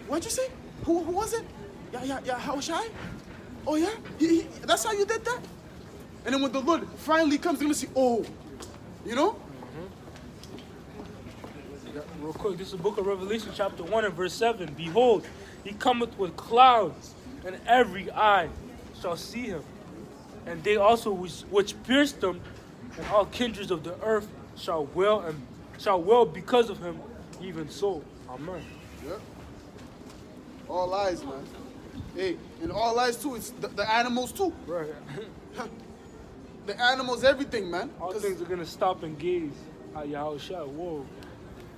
S2: what'd you say? Who was it? Yeah, how Shai? Oh yeah? That's how you did that? And then when the Lord finally comes, they're gonna see, oh, you know?
S1: Real quick, this is the book of Revelation chapter 1 and verse 7. Behold, he cometh with clouds, and every eye shall see him. And they also which pierced him, and all kindreds of the earth shall wail because of him, even so. Amen.
S2: Yep. All eyes, man. Hey, and all eyes too, it's the animals too.
S1: Right.
S2: The animals, everything, man.
S1: All things are going to stop and gaze at Yahweh Shai. Whoa.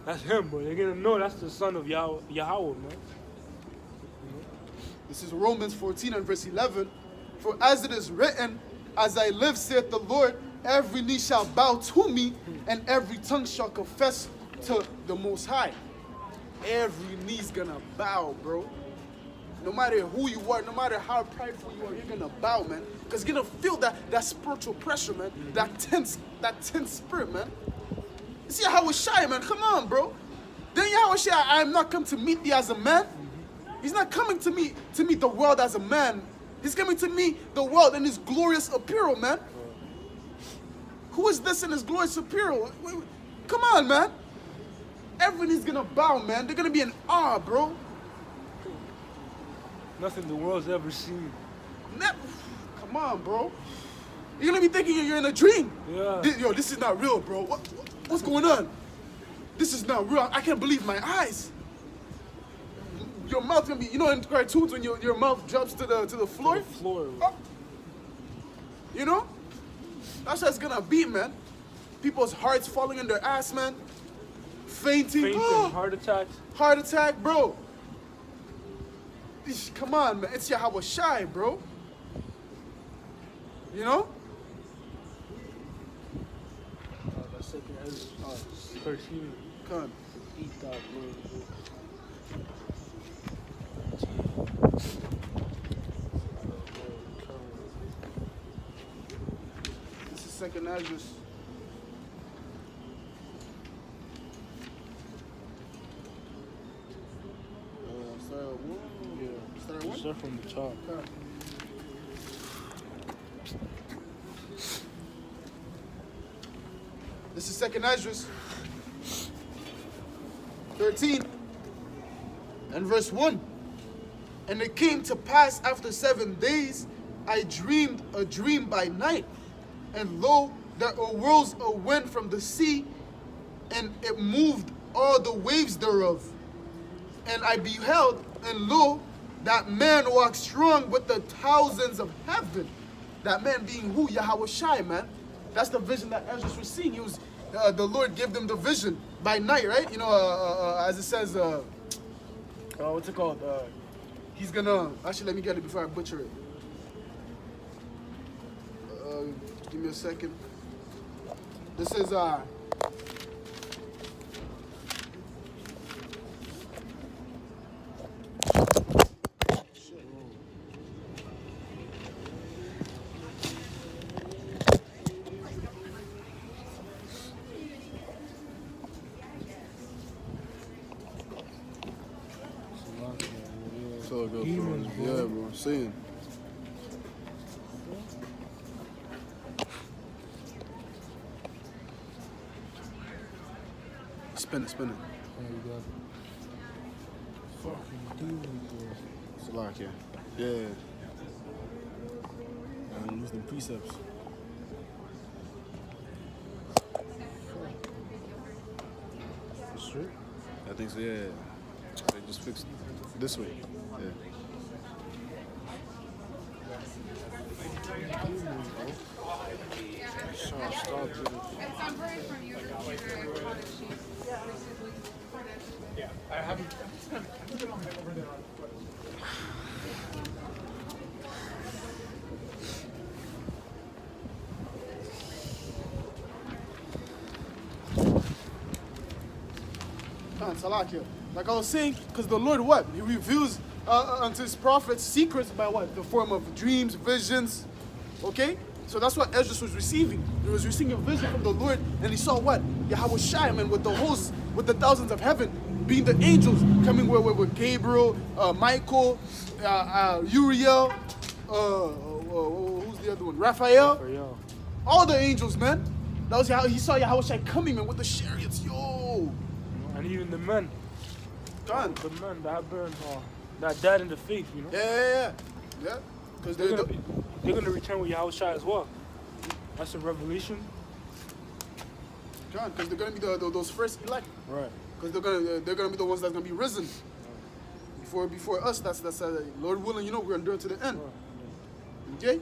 S1: That's him, bro. They're going to know that's the son of Yahweh, man.
S2: This is Romans 14 and verse 11. For as it is written, as I live, saith the Lord, every knee shall bow to me, and every tongue shall confess to the Most High. Every knee's gonna bow, bro. No matter who you are, no matter how prideful you are, you're gonna bow, man. Because you're gonna feel that spiritual pressure, man. That tense spirit, man. You see how it's shy, man. Come on, bro. Then Yahweh say, I am not come to meet thee as a man. He's not coming to meet the world as a man. He's coming to meet the world in his glorious apparel, man. Who is this in his glorious apparel? Come on, man. Everybody's gonna bow, man. They're gonna be in awe, bro.
S1: Nothing the world's ever seen.
S2: Come on, bro. You're gonna be thinking you're in a dream.
S1: Yeah.
S2: Yo, this is not real, bro. What's going on? This is not real. I can't believe my eyes. Your mouth gonna be, you know, in cartoons when your mouth drops to the floor.
S1: The floor.
S2: Oh. You know? That's how it's gonna be, man. People's hearts falling in their ass, man. Fainting.
S1: Heart attacks.
S2: Heart attack, bro. Come on, man. It's Yahweh Shai, bro. You know?
S1: That second is 13.
S2: Come on.
S1: Eat that, bro.
S2: This is second Esdras. Start at 1? Yeah. Start at 1?
S1: Start from the top.
S2: Okay. This is second Esdras 13 and verse 1. And it came to pass after 7 days, I dreamed a dream by night, and lo, there arose a wind from the sea, and it moved all the waves thereof. And I beheld, and lo, that man walked strong with the thousands of heaven. That man being who? Yahweh Shai, man. That's the vision that Esdras was seeing. He was, the Lord gave them the vision by night, right? You know, as it says, what's it called? He's gonna, actually let me get it before I butcher it. Give me a second. This is, so good,
S1: Demons, bro.
S2: Yeah, bro. I'm saying. Spin it, spin it.
S1: Oh, you got fucking demons, bro.
S2: It's a lock, yeah. Yeah.
S4: And use them precepts.
S1: Straight?
S2: I think so, yeah. They just fixed this way. Yeah.
S1: Stop, bro.
S2: Salakia. Like I was saying, because the Lord what? He reveals unto his prophets secrets by what? The form of dreams, visions. Okay? So that's what Esdras was receiving. He was receiving a vision from the Lord, and he saw what? Yahweh Shai, man, with the hosts, with the thousands of heaven, being the angels coming with Gabriel, Michael, Uriel, who's the other one? Raphael. All the angels, man. That was how he saw Yahweh Shai coming, man, with the chariots. Yo.
S1: And even the men.
S2: Done.
S1: The men that burned, that died in the faith, you know?
S2: Yeah. Because
S1: They're gonna return with Yahweh Shai as well. That's in Revelation.
S2: John, because they're gonna be those first elect.
S1: Right.
S2: Because they're gonna be the ones that's gonna be risen. Before us, that's Lord willing, you know, we're enduring to the end. Okay?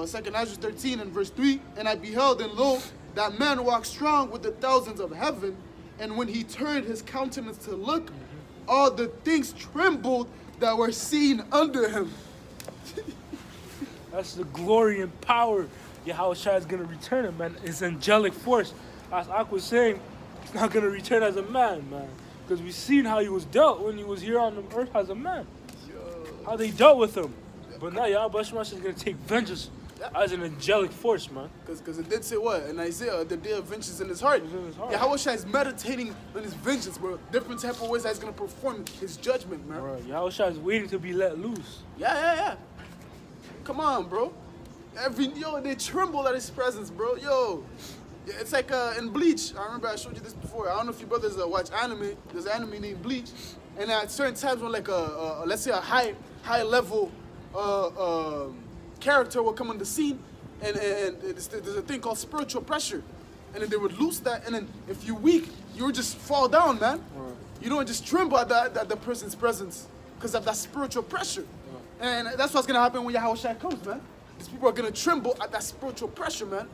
S2: Second Esdras 13 and verse 3. And I beheld, and lo, that man walked strong with the thousands of heaven, and when he turned his countenance to look, all the things trembled that were seen under him.
S1: That's the glory and power Yahushua is going to return him, man. His angelic force. As Ak was saying, he's not going to return as a man, man. Because we've seen how he was dealt when he was here on the earth as a man. How they dealt with him. But now Yahweh Shemash is going to take vengeance as an angelic force, man.
S2: Because it did say what? In Isaiah, the day of vengeance in his heart.
S1: It's in his heart.
S2: Yahushua is meditating on his vengeance, bro. Different type of ways that he's going to perform his judgment, man.
S1: Bro, Yahushua is waiting to be let loose.
S2: Yeah. Come on, bro. They tremble at his presence, bro. Yo. Yeah, it's like in Bleach. I remember I showed you this before. I don't know if you brothers watch anime. There's an anime named Bleach. And at certain times when like let's say a high level character will come on the scene, and there's a thing called spiritual pressure. And then they would lose that, and then if you're weak, you would just fall down, man.
S1: Right.
S2: You don't just tremble at the person's presence because of that spiritual pressure. And that's what's going to happen when Yahushua comes, man. These people are going to tremble at that spiritual pressure, man.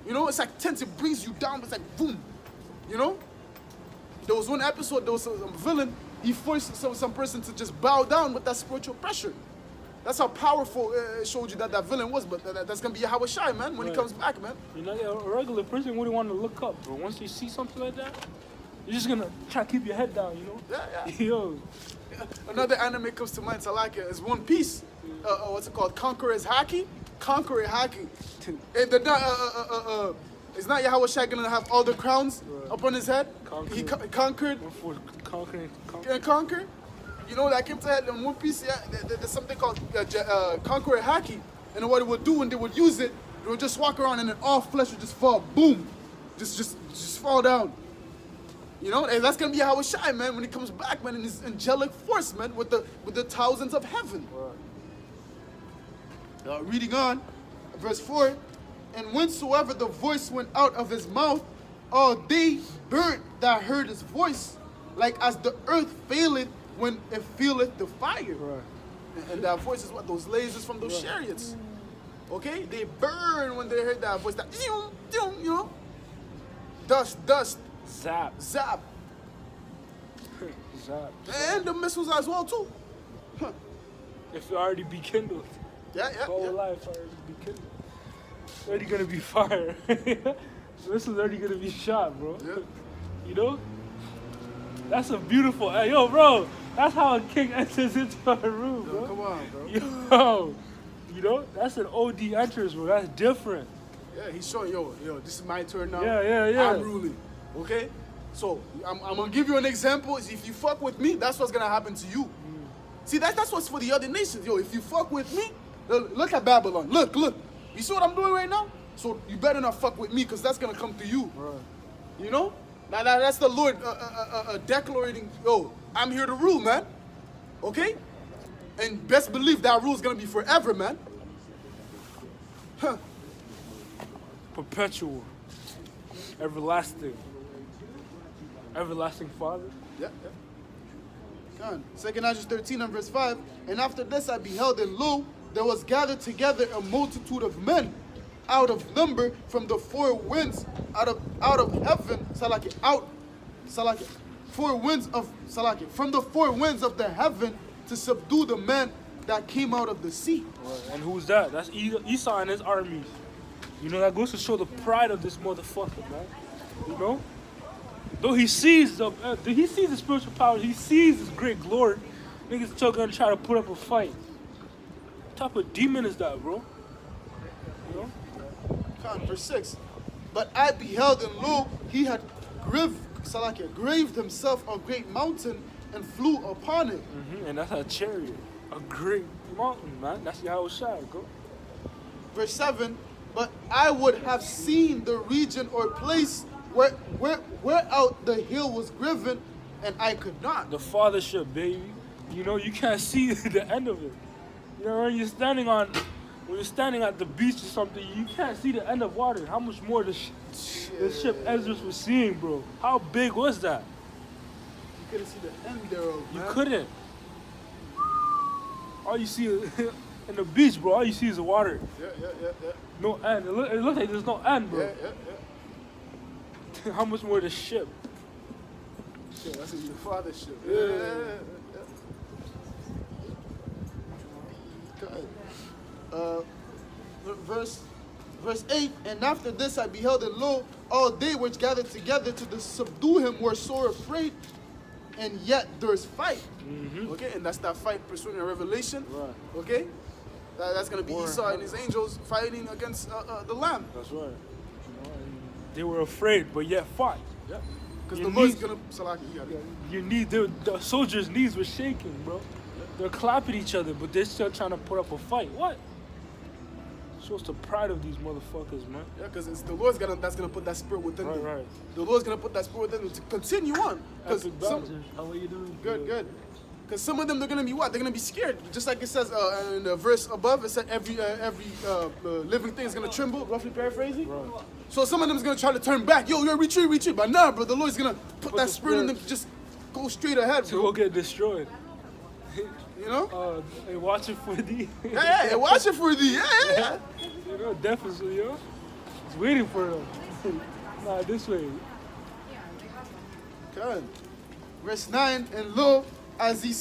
S2: You know, it's like tense, it brings you down, it's like boom. You know? There was one episode, there was a villain, he forced some person to just bow down with that spiritual pressure. That's how powerful it showed you that villain was, but that's going to be Yahushua, man, when he comes back, man.
S1: You know, a regular person wouldn't want to look up, bro. Once you see something like that, you're just going to try to keep your head down, you know?
S2: Yeah.
S1: Yo.
S2: Another anime comes to mind, Salakia, is One Piece. What's it called? Conqueror's Haki? Conqueror Haki. It's not Yahushua going to have all the crowns up on his head. He conquered. And conquer. You know, that came to head in One Piece, yeah, there's something called Conqueror Haki. And what it would do when they would use it, they would just walk around and then all flesh would just fall. Boom. Just fall down. You know, and that's going to be Yahushua, man, when he comes back, man, in his angelic force, man, with the thousands of heaven. Reading on, verse 4, and whensoever the voice went out of his mouth, all they burnt that heard his voice, like as the earth faileth when it feeleth the fire.
S1: Right.
S2: And that voice is what? Those lasers from those chariots. Okay? They burn when they heard that voice. That, you know? Dust.
S1: Zap.
S2: Zap.
S1: Zap.
S2: And the missiles as well, too.
S1: If it already be kindled.
S2: Yeah.
S1: Whole life already be kindled. It's already gonna be fire. This is already gonna be shot, bro.
S2: Yeah.
S1: You know? That's a beautiful, hey, yo, bro. That's how a king enters into a room, bro.
S2: Yo, come on, bro.
S1: Yo, you know? That's an OD entrance, bro. That's different.
S2: Yeah, he's showing, yo, this is my turn now.
S1: Yeah.
S2: I'm ruling. Okay? So, I'm going to give you an example. If you fuck with me, that's what's going to happen to you. See, that's what's for the other nations. Yo, if you fuck with me, look at Babylon. Look. You see what I'm doing right now? So, you better not fuck with me because that's going to come to you.
S1: Right.
S2: You know? Now, that's the Lord declaring, yo, I'm here to rule, man. Okay? And best believe that rule is going to be forever, man.
S1: Perpetual. Everlasting. Everlasting Father.
S2: Yeah. Come on. 2 Ezra 13 and verse 5. And after this I beheld, and lo, there was gathered together a multitude of men out of number from the four winds, out of heaven, from the four winds of the heaven to subdue the men that came out of the sea.
S1: Right. And who's that? That's Esau and his armies. You know, that goes to show the pride of this motherfucker, man. You know? Though he sees the spiritual power, he sees his great glory, niggas still gonna try to put up a fight. What type of demon is that, bro? You know?
S2: Verse 6. But I beheld, and lo, he had graved himself a great mountain and flew upon it.
S1: And that's a chariot. A great mountain, man. That's Yahushua, go.
S2: Verse 7. But I would have seen the region or place where out the hill was driven, and I could not.
S1: The fathership, baby. You know, you can't see the end of it. You know, when you're standing at the beach or something, you can't see the end of water. How much more the ship Ezra was seeing, bro? How big was that?
S2: You couldn't see the end thereof, man.
S1: You couldn't. All you see is, in the beach, bro, all you see is the water.
S2: Yeah.
S1: No end. It looks like there's no end, bro.
S2: Yeah.
S1: How much more the ship?
S2: Shit, that's your father's ship. Verse 8, and after this I beheld, and lo, all they which gathered together to subdue him were sore afraid, and yet there's fight. Okay, and that's that fight pursuing a revelation.
S1: Right.
S2: Okay, that's going to be
S1: War.
S2: Esau and his angels fighting against the Lamb.
S1: That's right. You know, and they were afraid, but yet fought. Yeah.
S2: Because
S1: Your
S2: the Lord's
S1: knees-
S2: going to... Salaki, you got it.
S1: Your knee, the soldiers' knees were shaking, bro. They're clapping each other, but they're still trying to put up a fight. What? Shows the pride of these motherfuckers, man.
S2: Yeah, because it's the Lord's that's gonna put that spirit within
S1: Right,
S2: them.
S1: right.
S2: The Lord's gonna put that spirit within them to continue on. Because
S1: Epic battles. How are you doing?
S2: good. Because some of them, they're gonna be what? They're gonna be scared. Just like it says in the verse above, it said every living thing is gonna tremble. Roughly paraphrasing.
S1: Right.
S2: So some of them is gonna try to turn back. Yo, retreat. But nah, bro, the Lord's gonna put that
S1: the
S2: spirit in them
S1: spirit.
S2: to just go straight ahead,
S1: To
S2: bro.
S1: go get destroyed.
S2: You know?
S1: Hey, watch it for the.
S2: Yeah, watch it for thee. Yeah.
S1: You know, definitely, yo. It's waiting for them. Nah, this way.
S2: Good. Verse 9, and lo, as he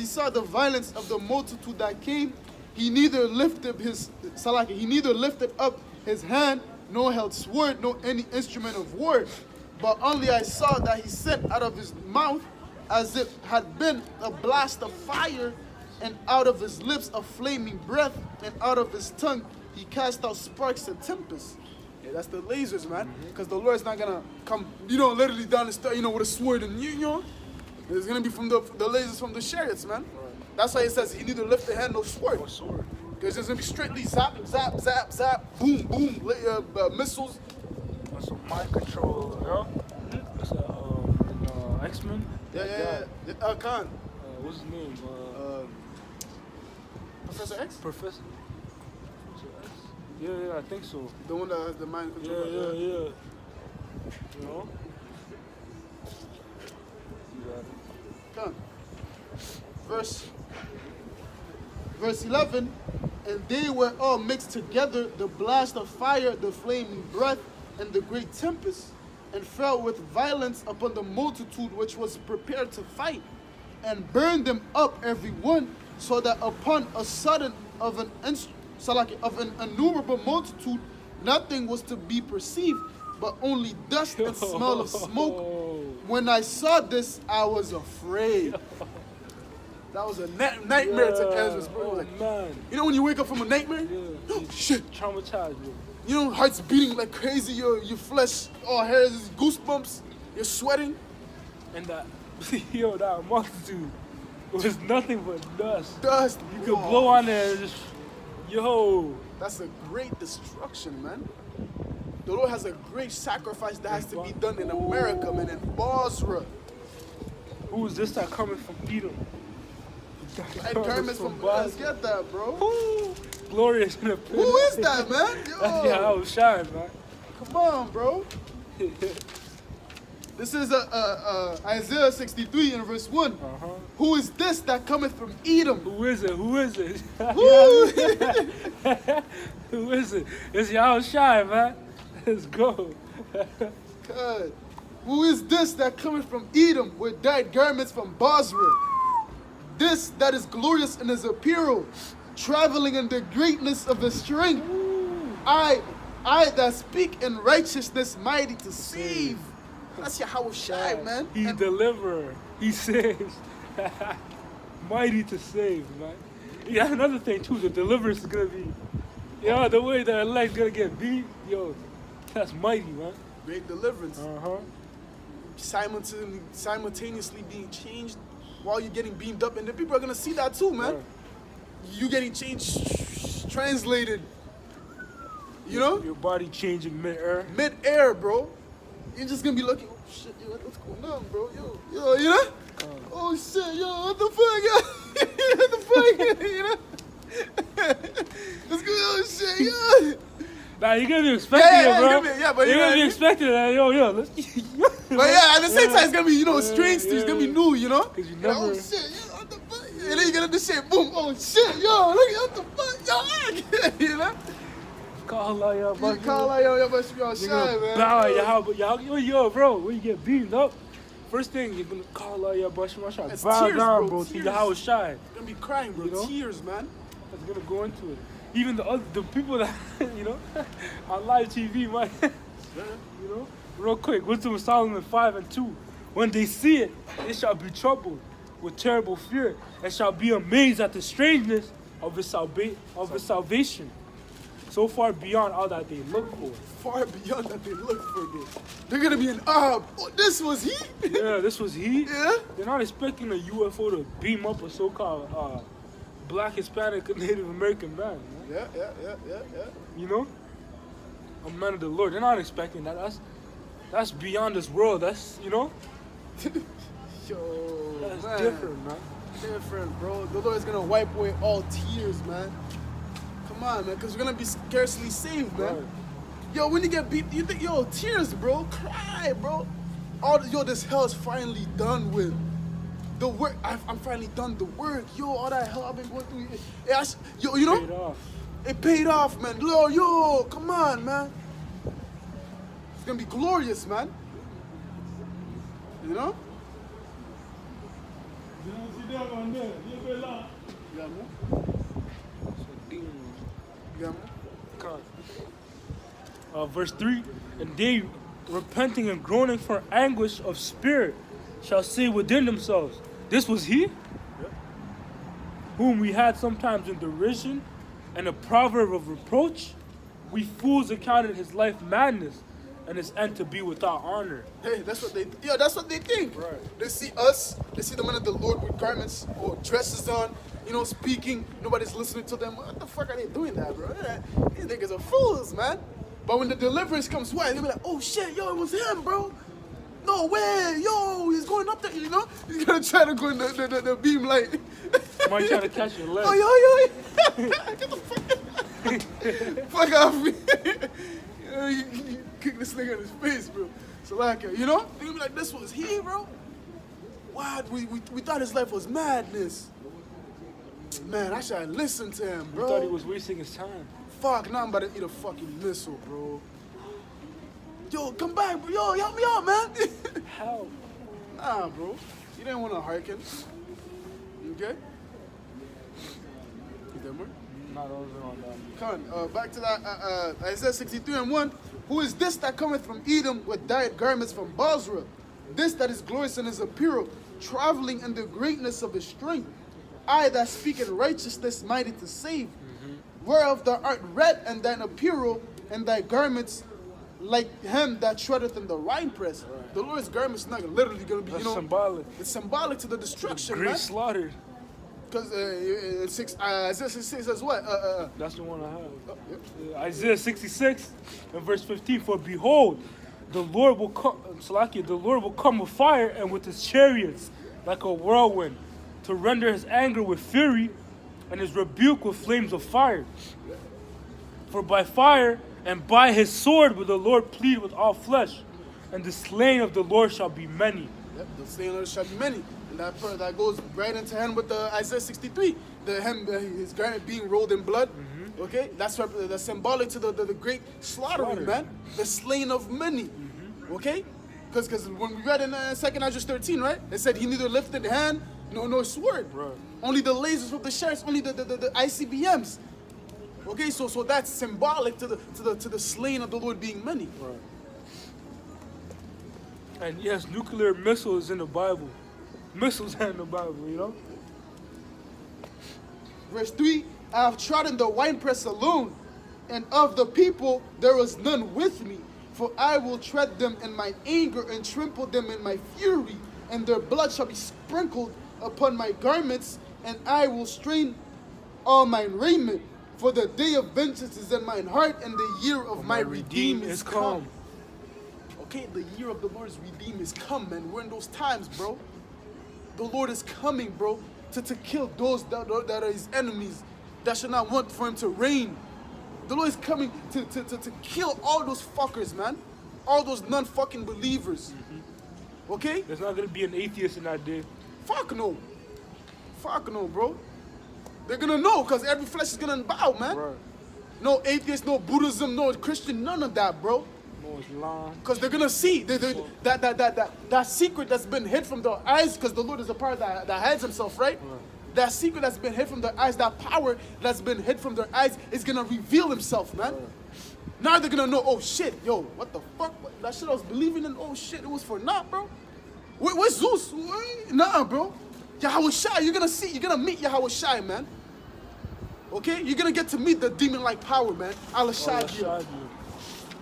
S2: saw the violence of the multitude that came, he neither lifted up his hand, nor held sword, nor any instrument of war. But only I saw that he sent out of his mouth as it had been a blast of fire, and out of his lips a flaming breath, and out of his tongue he cast out sparks and tempests. Yeah, that's the lasers, man. Because the Lord's not gonna come, literally down the stairs, with a sword and you know. It's gonna be from the lasers from the chariots, man. That's why it says he neither lift the hand nor sword.
S1: Or sword.
S2: Because it's gonna be strictly zap, zap, zap, zap, boom, boom, missiles.
S1: That's some mind control, yo. That's X-Men.
S2: Yeah. Khan.
S1: What's his name?
S2: Professor X?
S1: Professor. Yeah, I think so.
S2: The one that has the mind control.
S1: Yeah. You know? You got it.
S2: Khan. Verse 11, and they were all mixed together, the blast of fire, the flaming breath, and the great tempest, and fell with violence upon the multitude which was prepared to fight, and burned them up every one, so that upon a sudden of an innumerable multitude, nothing was to be perceived, but only dust and smell of smoke. When I saw this, I was afraid. That was a nightmare to Ezra's, bro.
S1: Oh,
S2: Like,
S1: man.
S2: you know when you wake up from a nightmare?
S1: Yeah.
S2: Oh, shit.
S1: Traumatized, bro.
S2: You know, heart's beating like crazy, your flesh, all hairs, goosebumps, you're sweating.
S1: And that, that multitude was nothing but dust.
S2: Dust.
S1: You could blow on there and just,
S2: That's a great destruction, man. The Lord has a great sacrifice that has to be done in America, man, in Basra.
S1: Who is this that coming from Edom?
S2: Right, garments from Let's get that, bro.
S1: Ooh, glorious in the pit.
S2: Who is that, man?
S1: That's Yahweh Shai, man.
S2: Come on, bro. This is Isaiah 63 in verse 1. Who is this that cometh from Edom?
S1: Who is it?
S2: Woo!
S1: Who is it? It's Yahweh Shai, man. Let's go.
S2: God. Who is this that cometh from Edom with dyed garments from Basra? This that is glorious in his apparel, traveling in the greatness of his strength. I that speak in righteousness, mighty to save. That's Yahweh Shai, man.
S1: He
S2: And
S1: deliverer. He saves. Mighty to save, man. Yeah, that's another thing too. The deliverance is gonna be, the way the elect's gonna get beat, that's mighty, man.
S2: great deliverance.
S1: Uh-huh.
S2: Simultaneously being changed while you're getting beamed up, and the people are gonna see that too, man.
S1: Right.
S2: You getting changed, translated. You know,
S1: Your body changing mid-air.
S2: mid-air, bro. You're just gonna be looking. Oh shit, yo, what's going on, bro? Yo, you know? Oh shit, yo, what the fuck, yo? What the fuck, you know? Let's go, oh shit, yo.
S1: Nah, you're gonna be expecting it, bro.
S2: But
S1: You're
S2: you know
S1: gonna
S2: what I
S1: be
S2: mean?
S1: expecting it. Let's.
S2: But yeah, at the same time, it's gonna be, strange to you. It's gonna be new, you know?
S1: 'Cause you
S2: You're like,
S1: never-
S2: oh shit, yo, what the fuck? And then you get into shit, boom, oh shit, yo, look at what the fuck, yo, you know?
S1: Call out your
S2: You
S1: buddy.
S2: call out, yo, must be all shy,
S1: You're
S2: man.
S1: gonna bow at Yahweh, bro, when you get beaten up, first thing you're gonna call out your Bashim
S2: It's
S1: bow
S2: tears,
S1: down,
S2: bro,
S1: to
S2: tears.
S1: Yahweh Shai.
S2: You're gonna be crying, bro.
S1: You know?
S2: Tears, man.
S1: that's gonna go into it. Even the people that you know on live TV, might you know, real quick. Wisdom of Solomon 5:2. When they see it, they shall be troubled with terrible fear, and shall be amazed at the strangeness of his salvation, so far beyond all that they look for.
S2: Far beyond that they look for, bro. They're gonna be in awe. Oh, this was he?
S1: Yeah, this was he.
S2: Yeah?
S1: They're not expecting a UFO to beam up a so-called Black, Hispanic, Native American man. Man.
S2: Yeah.
S1: You know, a man of the Lord. They're not expecting that. That's beyond this world. That's, you know,
S2: Yo,
S1: that's
S2: man.
S1: different, man.
S2: Different, bro. The Lord's gonna wipe away all tears, man. Come on, man, because we're gonna be scarcely saved, man.
S1: Right.
S2: Yo, when you get beat, you think, yo, tears, bro. Cry, bro. Yo, this hell is finally done with. The work, I'm finally done the work. Yo, all that hell I've been going through. Yo, you know?
S1: Paid off.
S2: It paid off, man. Yo, come on, man. It's gonna be glorious, man. You know? You got more? You got more?
S1: Verse 3, and they repenting and groaning for anguish of spirit shall say within themselves, this was he? Whom we had sometimes in derision and a proverb of reproach. We fools accounted his life madness and his end to be without honor.
S2: Hey, that's what they think.
S1: Right.
S2: They see us, they see the men of the Lord with garments or dresses on, you know, speaking. Nobody's listening to them. What the fuck are they doing that, bro? These niggas are fools, man. But when the deliverance comes, why? They'll be like, oh shit, yo, it was him, bro. No way, yo, he's going up there, you know? He's gonna try to go in the beam light.
S1: Might try to catch your leg.
S2: Oh, yo. Get the fuck off me. You know, you kick this nigga in his face, bro. So like, you know? They'll be like, this was he, bro? What? We thought his life was madness. Man, I should have listened to him, bro.
S1: We thought he was wasting his time.
S2: Fuck, now I'm about to eat a fucking missile, bro. Yo, come back, bro. Yo, help me out, man.
S1: How?
S2: Nah, bro. You didn't want to hearken. You okay? You there more?
S1: Not those are on that.
S2: Come on, back to that, Isaiah 63:1. Who is this that cometh from Edom with dyed garments from Basra? This that is glorious in his apparel, traveling in the greatness of his strength. I that speak in righteousness, mighty to save. Whereof thou art red, and thine apparel, and thy garments like him that treadeth in the winepress. Right. The Lord's garments not literally going to be,
S1: That's
S2: you know,
S1: symbolic.
S2: It's symbolic to the destruction,
S1: Great
S2: man.
S1: slaughter.
S2: Because Isaiah 66 says what?
S1: That's the one I have.
S2: Yep.
S1: Isaiah 66 and verse 15. For behold, the Lord will come. The Lord will come with fire and with his chariots like a whirlwind, to render his anger with fury and his rebuke with flames of fire. For by fire and by his sword will the Lord plead with all flesh, and the slain of the Lord shall be many.
S2: Yep, the slain of the Lord shall be many. And that goes right into hand with the Isaiah 63. His garment being rolled in blood. Mm-hmm. Okay? That's symbolic to the great slaughtering, man. The slain of many. Mm-hmm. Okay? Because when we read in 2nd Ezra 13, right? It said he neither lifted hand, no sword. Right. Only the lasers with the sheriffs, only the ICBMs. Okay, so that's symbolic to the slain of the Lord being many.
S1: Right. And yes, nuclear missiles in the Bible. Missiles are in the Bible, you know?
S2: Verse 3, I have trodden the winepress alone, and of the people there was none with me. For I will tread them in my anger and trample them in my fury, and their blood shall be sprinkled upon my garments, and I will strain all mine raiment. For the day of vengeance is in mine heart, and the year of my redeem is come. Okay, the year of the Lord's redeem is come, man. We're in those times, bro. The Lord is coming, bro, to kill those that are his enemies, that should not want for him to reign. The Lord is coming to kill all those fuckers, man. All those non-fucking believers. Mm-hmm. Okay?
S1: There's not going to be an atheist in that day.
S2: Fuck no. Fuck no, bro. They're going to know, because every flesh is going to bow, man. Right. No atheist, no Buddhism, no Christian, none of that, bro.
S1: No Islam.
S2: Because they're going to see that secret that's been hid from their eyes, because the Lord is a part that hides himself, right? that secret that's been hid from their eyes, that power that's been hid from their eyes is gonna reveal himself, man. Now they're gonna know, oh shit, yo, what the fuck? That shit I was believing in, oh shit, it was for naught, bro. Where's Zeus? Nah, bro. Yahweh Shai, you're gonna meet Yahweh Shai, man. Okay? You're gonna get to meet the demon-like power, man. Allah Shai.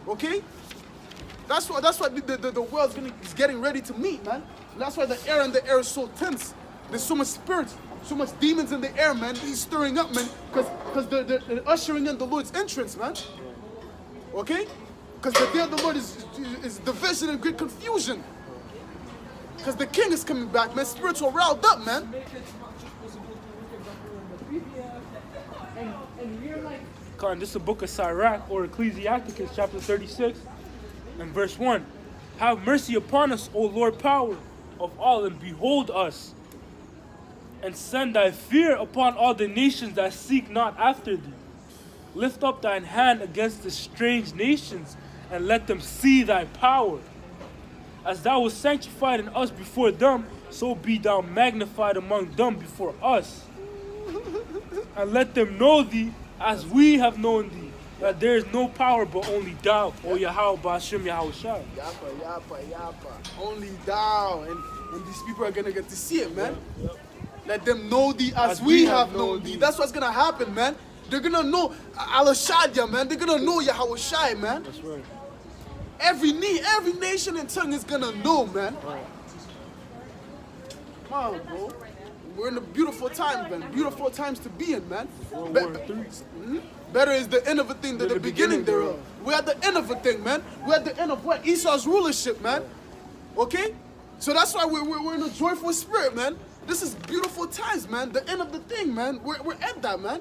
S2: Okay? That's why the world's is getting ready to meet, man. And that's why the air in the air is so tense. There's so much spirits, so much demons in the air, man. He's stirring up, man, because they're ushering in the Lord's entrance, man. Okay? Because the day of the Lord is division and great confusion. Because the king is coming back, man. Spirits are riled up, man.
S1: This is the book of Sirach, or Ecclesiasticus, chapter 36, and verse 1. Have mercy upon us, O Lord, power of all, and behold us. And send thy fear upon all the nations that seek not after thee. Lift up thine hand against the strange nations, and let them see thy power. As thou wast sanctified in us before them, so be thou magnified among them before us. And let them know thee as we have known thee, that there is no power but only thou, O Yahweh Ba'ashem Yahweh Shai.
S2: Yapa. Only thou. And these people are going to get to see it, man. Let them know thee as we have known thee. That's what's going to happen, man. They're going to know Allah Shadia, man. They're going to know Yahweh Shai, man.
S1: That's right.
S2: Every nation and tongue is going to know, man.
S1: Right.
S2: Come on, bro. We're in a beautiful time, man. Beautiful times to be in, man.
S1: World War III.
S2: Better is the end of a thing than the beginning thereof. We're at the end of a thing, man. We're at the end of what? Esau's rulership, man. Okay? So that's why we're in a joyful spirit, man. This is beautiful times, man. The end of the thing, man. We're at that, man.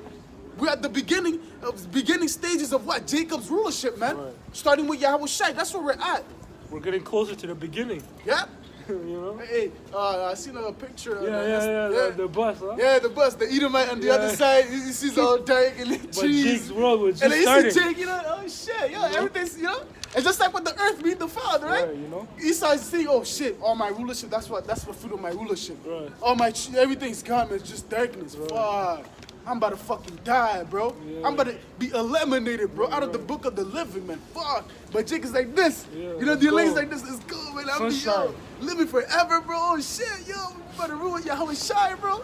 S2: We're at the beginning stages of what? Jacob's rulership, man.
S1: Right.
S2: Starting with Yahweh Shai. That's where we're at.
S1: We're getting closer to the beginning.
S2: Yeah?
S1: You know?
S2: Hey, I seen a picture.
S1: Yeah, the bus, huh?
S2: Yeah, the bus, the Edomite on the other side. You see it's all dark and the
S1: But
S2: trees.
S1: Jake's world was
S2: And
S1: just
S2: then you
S1: starting.
S2: see Jake, you know, oh shit, yo, everything's, you know? It's just like when the earth meet the father, right?
S1: Right, you know?
S2: Esau is saying, oh shit, all my rulership, that's what fruit of my rulership.
S1: Right.
S2: All my, everything's gone, it's just darkness. Fuck. I'm about to fucking die, bro.
S1: Yeah.
S2: I'm about to be eliminated, bro, out of the book of the living, man. Fuck. But Jake is like this.
S1: Yeah,
S2: You know,
S1: let's
S2: the lady's
S1: go.
S2: like this. It's good, man. I'm
S1: Sunshine.
S2: living forever, bro. Oh shit, yo. I'm about to ruin Yahweh Shai, bro.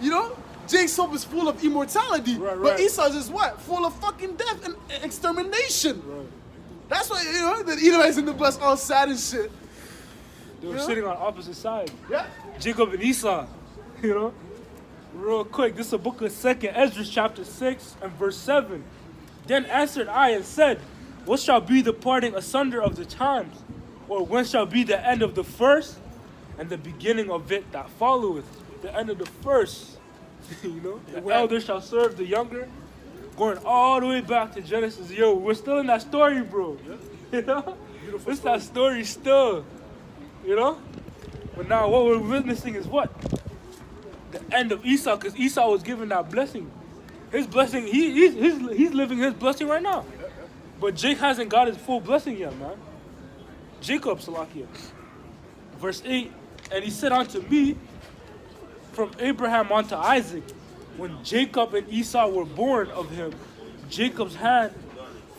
S2: You know? Jake's hope is full of immortality.
S1: Right,
S2: But
S1: right.
S2: Esau's is what? Full of fucking death and extermination.
S1: Right.
S2: That's why, you know, the Edomites in the bus all sad and shit.
S1: They were
S2: Yeah.
S1: sitting on opposite sides.
S2: Yeah.
S1: Jacob and Esau, you know? Real quick, this is a book of 2nd Ezra chapter 6 and verse 7. Then answered I and said, what shall be the parting asunder of the times? Or when shall be the end of the first and the beginning of it that followeth? The end of the first, you know? The elder shall serve the younger. Going all the way back to Genesis. Yo, we're still in that story, bro. You know? It's that story still. You know? But now what we're witnessing is what? The end of Esau, because Esau was given that blessing. His blessing, he's living his blessing right now. But Jake hasn't got his full blessing yet, man. Jacob, Salakia. Verse 8, and he said unto me, from Abraham unto Isaac, when Jacob and Esau were born of him, Jacob's hand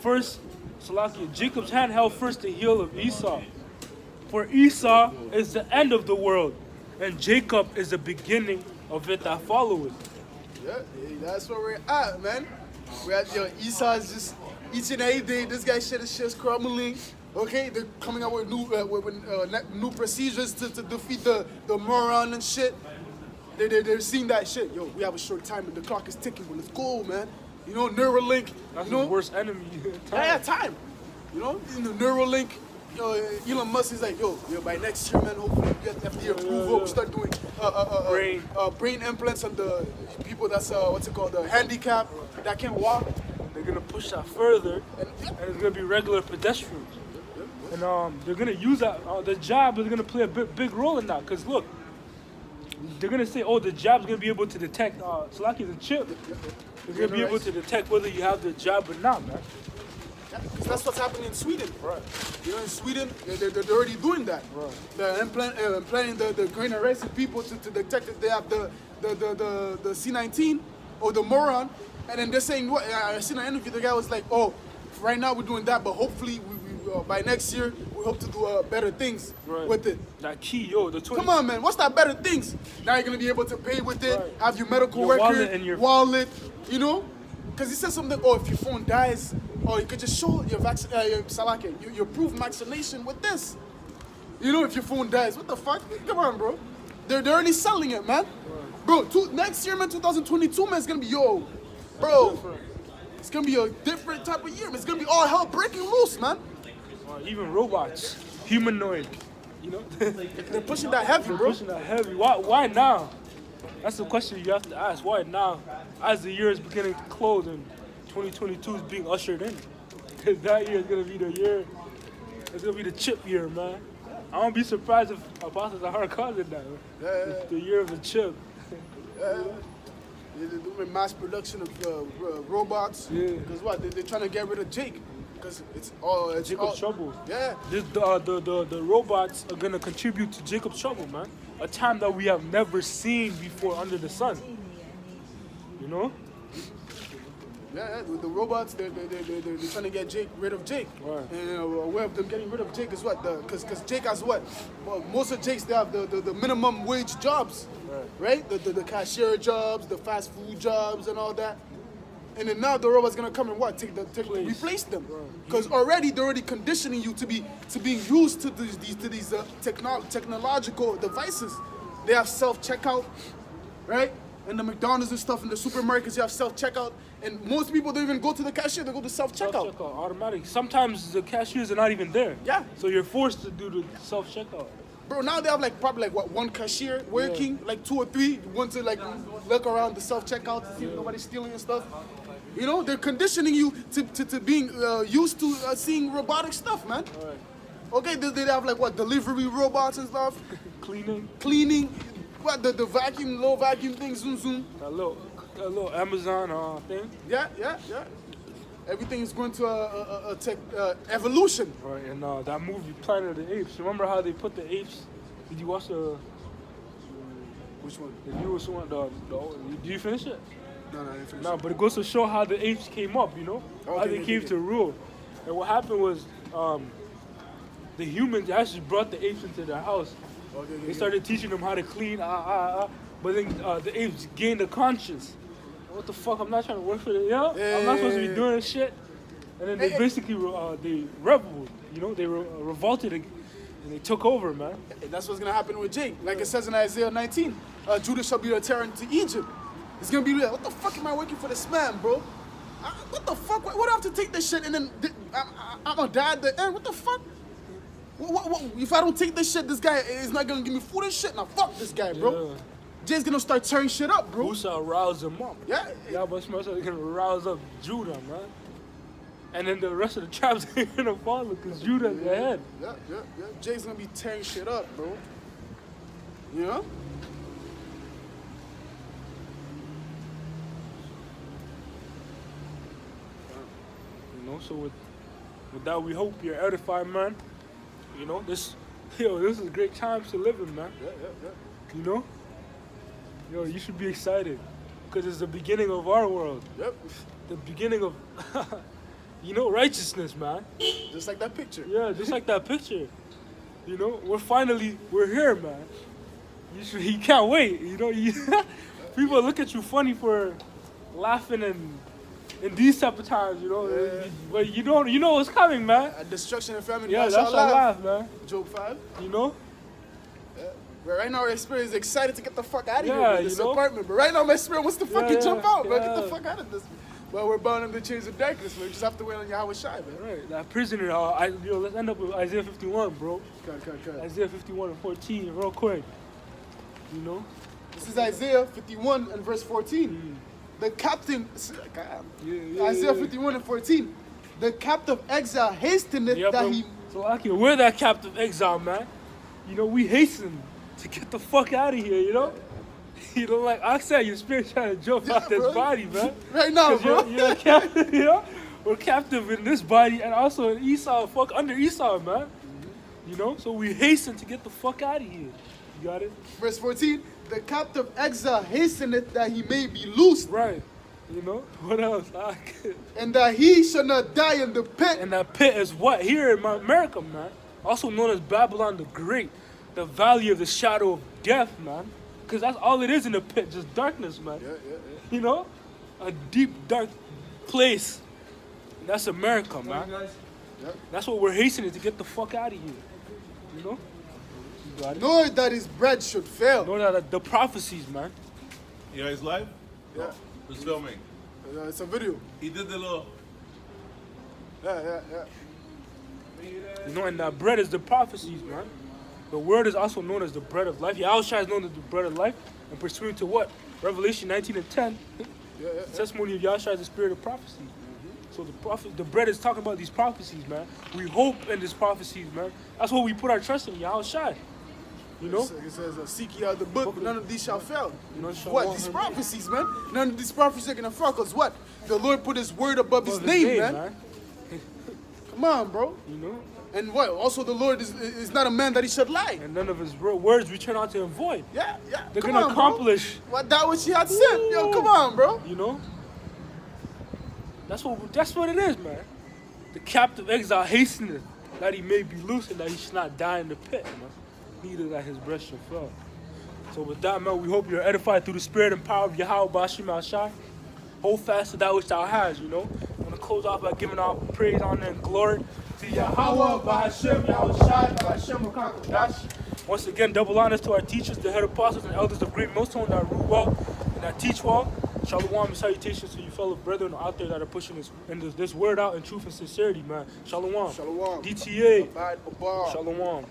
S1: held first the heel of Esau. For Esau is the end of the world, and Jacob is the beginning of it that followeth.
S2: Yeah, that's where we're at, man. We're at, yo, Esau is just each and every day, this guy shit is just crumbling. Okay, they're coming out with new procedures to defeat the moron and shit. They're seeing that shit. Yo, we have a short time and the clock is ticking, but let's go, man. You know, Neuralink.
S1: That's
S2: you know?
S1: his worst enemy.
S2: Yeah, time. You know, in the Neuralink, Elon Musk is like, yo, by next year, man, hopefully we get FDA approval. We start doing brain implants on the people that's the handicap that can walk.
S1: They're gonna push that further, and it's gonna be regular pedestrians. And they're gonna use that. The jab is gonna play a big role in that. Cause look, they're gonna say, oh, the jab's gonna be able to detect. Salaki, the chip. It's gonna be able to detect whether you have the jab or not, man.
S2: Because that's what's happening in Sweden.
S1: Right.
S2: You know, in Sweden, they're already doing that.
S1: Right.
S2: They're implanting the grain arrays in people to detect if they have the C19 or the moron. And then they're saying, what? I seen an interview, the guy was like, oh, right now we're doing that, but hopefully by next year, we hope to do better things
S1: Right.
S2: with it.
S1: That key, yo, the 20.
S2: Come on, man. What's that better things? Now you're going to be able to pay with it,
S1: Right.
S2: have your medical
S1: Your
S2: record,
S1: wallet and your-
S2: wallet, you know? Because he said something, oh, if your phone dies, oh, you could just show your proof of vaccination with this. You know, if your phone dies, what the fuck? Come on, bro. They're already selling it, man. Bro, next year, man, 2022, man, it's going to be, bro, it's going to be a different type of year, man. It's going to be all hell breaking loose, man.
S1: Even robots, humanoid, you know?
S2: They're pushing that heavy, bro.
S1: Pushing that heavy. Why now? That's the question you have to ask. Why now? As the year is beginning to close and 2022 is being ushered in. Because that year is going to be the year, it's going to be the chip year, man. I won't be surprised if Apostle Zahara calls it that.
S2: Yeah.
S1: It's the year of the chip.
S2: They're doing mass production of robots.
S1: Yeah.
S2: Because what? They're trying to get rid of Jake. Because it's
S1: Jacob's Trouble.
S2: Yeah.
S1: The robots are gonna contribute to Jacob's Trouble, man. A time that we have never seen before under the sun. You know?
S2: Yeah, the robots, they're trying to get rid of Jake.
S1: Right.
S2: And a way of them getting rid of Jake is what? Because Jake has what? Well, most of Jake's, they have the minimum wage jobs. Right? The cashier jobs, the fast food jobs and all that. And then now the robot's gonna come and what? Replace them. Because already they're already conditioning you to being used to these technological devices. They have self-checkout, right? And the McDonald's and stuff in the supermarkets, you have self-checkout. And most people don't even go to the cashier, they go to self-checkout.
S1: Self-checkout, automatic. Sometimes the cashiers are not even there.
S2: Yeah.
S1: So you're forced to do the self-checkout.
S2: Bro, now they have probably one cashier working, like 2 or 3, want to look around the self-checkout to see if nobody's stealing and stuff. You know, they're conditioning you to being used to seeing robotic stuff, man.
S1: Right.
S2: Okay, they have delivery robots and stuff,
S1: Cleaning.
S2: what the vacuum, low vacuum thing, zoom.
S1: That little Amazon thing.
S2: Yeah. Everything is going to a tech evolution.
S1: Right, and that movie Planet of the Apes. Remember how they put the apes? Did you watch
S2: Which one?
S1: the newest one? Did you finish it?
S2: No, I didn't finish.
S1: No, but it goes to show how the apes came up, you know? How they came to rule. And what happened was the humans actually brought the apes into their house. They started teaching them how to clean, but then the apes gained a conscience. What the fuck? I'm not trying to work for them, I'm not supposed to be doing shit. And then they basically they rebelled, you know? They revolted and they took over, man.
S2: And that's what's going to happen with Jake. Like it says in Isaiah 19, Judah shall be a terror into Egypt. It's going to be like, what the fuck am I working for this man, bro? What the fuck? What do I have to take this shit and then I'm going to die at the end? What the fuck? What, if I don't take this shit, this guy is not going to give me food and shit? Now fuck this guy, bro.
S1: Yeah.
S2: Jay's going to start tearing shit up, bro.
S1: Musa roused them up.
S2: Yeah.
S1: Yahweh Shemeshah is going to rouse up Judah, man. And then the rest of the tribes are going to follow because Judah's the head.
S2: Yeah. Jay's going to be tearing shit up, bro. You know?
S1: You know, so with that, we hope you're edified, man. You know, this is great times to live in, man.
S2: Yeah.
S1: You know? Yo, you should be excited because it's the beginning of our world.
S2: Yep.
S1: The beginning of, righteousness, man.
S2: Just like that picture.
S1: Yeah, just like that picture. You know, we're here, man. You can't wait. You know, people look at you funny for laughing in these type of times, you know.
S2: Yeah.
S1: But you know what's coming, man.
S2: Destruction and famine.
S1: Yeah, that's our laugh, man.
S2: Job 5.
S1: You know?
S2: But right now, our spirit is excited to get the fuck out of here
S1: Yeah,
S2: with this
S1: you know?
S2: apartment. But right now, my spirit wants to fucking jump out, man. Get
S1: yeah.
S2: the fuck out of this. Well, we're bound in the chains of darkness, man. We just have to wait on Yahweh Shai, man.
S1: Right, that prisoner. Let's end up with Isaiah 51, bro.
S2: Okay.
S1: Isaiah 51 and 14, real quick. You know?
S2: This is Isaiah 51 and verse 14. The captain, Isaiah 51 and 14. The captive exile hasteneth that he...
S1: So, we're that captive exile, man. You know, we hasten to get the fuck out of here, you know? You know, like I said, your spirit trying to jump out this
S2: bro.
S1: body, man.
S2: Right now, bro.
S1: You're captive, you know? we're captive in this body and also in Esau, fuck under Esau, man. You know, so we hasten to get the fuck out of here. You got it?
S2: Verse 14, the captive exile hasteneth that he may be loosed,
S1: Right. You know, what else?
S2: and that he shall not die in the pit.
S1: And that pit is what? Here in America, man. Also known as Babylon the Great. The valley of the shadow of death, man. Because that's all it is in the pit, just darkness, man.
S2: Yeah.
S1: You know? A deep, dark place. And that's America, man.
S2: Yeah.
S1: That's what we're hastening to get the fuck out of here. You know? You got it?
S2: Nor that his bread should fail.
S1: Know that the prophecies, man.
S4: You know he's live?
S2: Yeah.
S4: Who's filming?
S2: It's a video.
S4: He did the little.
S2: Yeah.
S1: You know, and that bread is the prophecies, man. The word is also known as the bread of life. Yahushua is known as the bread of life. And pursuant to what? Revelation 19 and 10.
S2: Yeah.
S1: The testimony of Yahushua is the spirit of prophecy. So the bread is talking about these prophecies, man. We hope in these prophecies, man. That's what we put our trust in, Yahushua. You know?
S2: It says, seek ye out the book, but none of these shall fail.
S1: You know, shall
S2: What?
S1: walk
S2: These
S1: in-
S2: prophecies, man. None of these prophecies are going to fail, because what? The Lord put his word above his
S1: Above
S2: name, man. Come on, bro.
S1: You know?
S2: And what? Also, the Lord is not a man that he should lie.
S1: And none of his words return out to him void.
S2: Yeah.
S1: They're
S2: Come
S1: going to
S2: on, bro.
S1: accomplish,
S2: What that which he had said. Yo, come on, bro.
S1: you know? That's what it is, man. The captive exile hasteneth that he may be loose and that he should not die in the pit, man. Neither that his breast shall fall. So with that, man, we hope you're edified through the spirit and power of Yahweh Bashim Al-Shai. Hold fast to that which thou hast, you know. I'm going to close off by giving all praise, honor, and glory to Yahweh Bashim Al-Shai Bashim Al-Kodash. Once again, double honors to our teachers, the head apostles and elders of Great Millstone that root well and that teach well. Shalom and salutations to you fellow brethren out there that are pushing this word out in truth and sincerity, man. Shalom.
S2: Shalom.
S1: DTA.
S2: Abide, Abba.
S1: Shalom.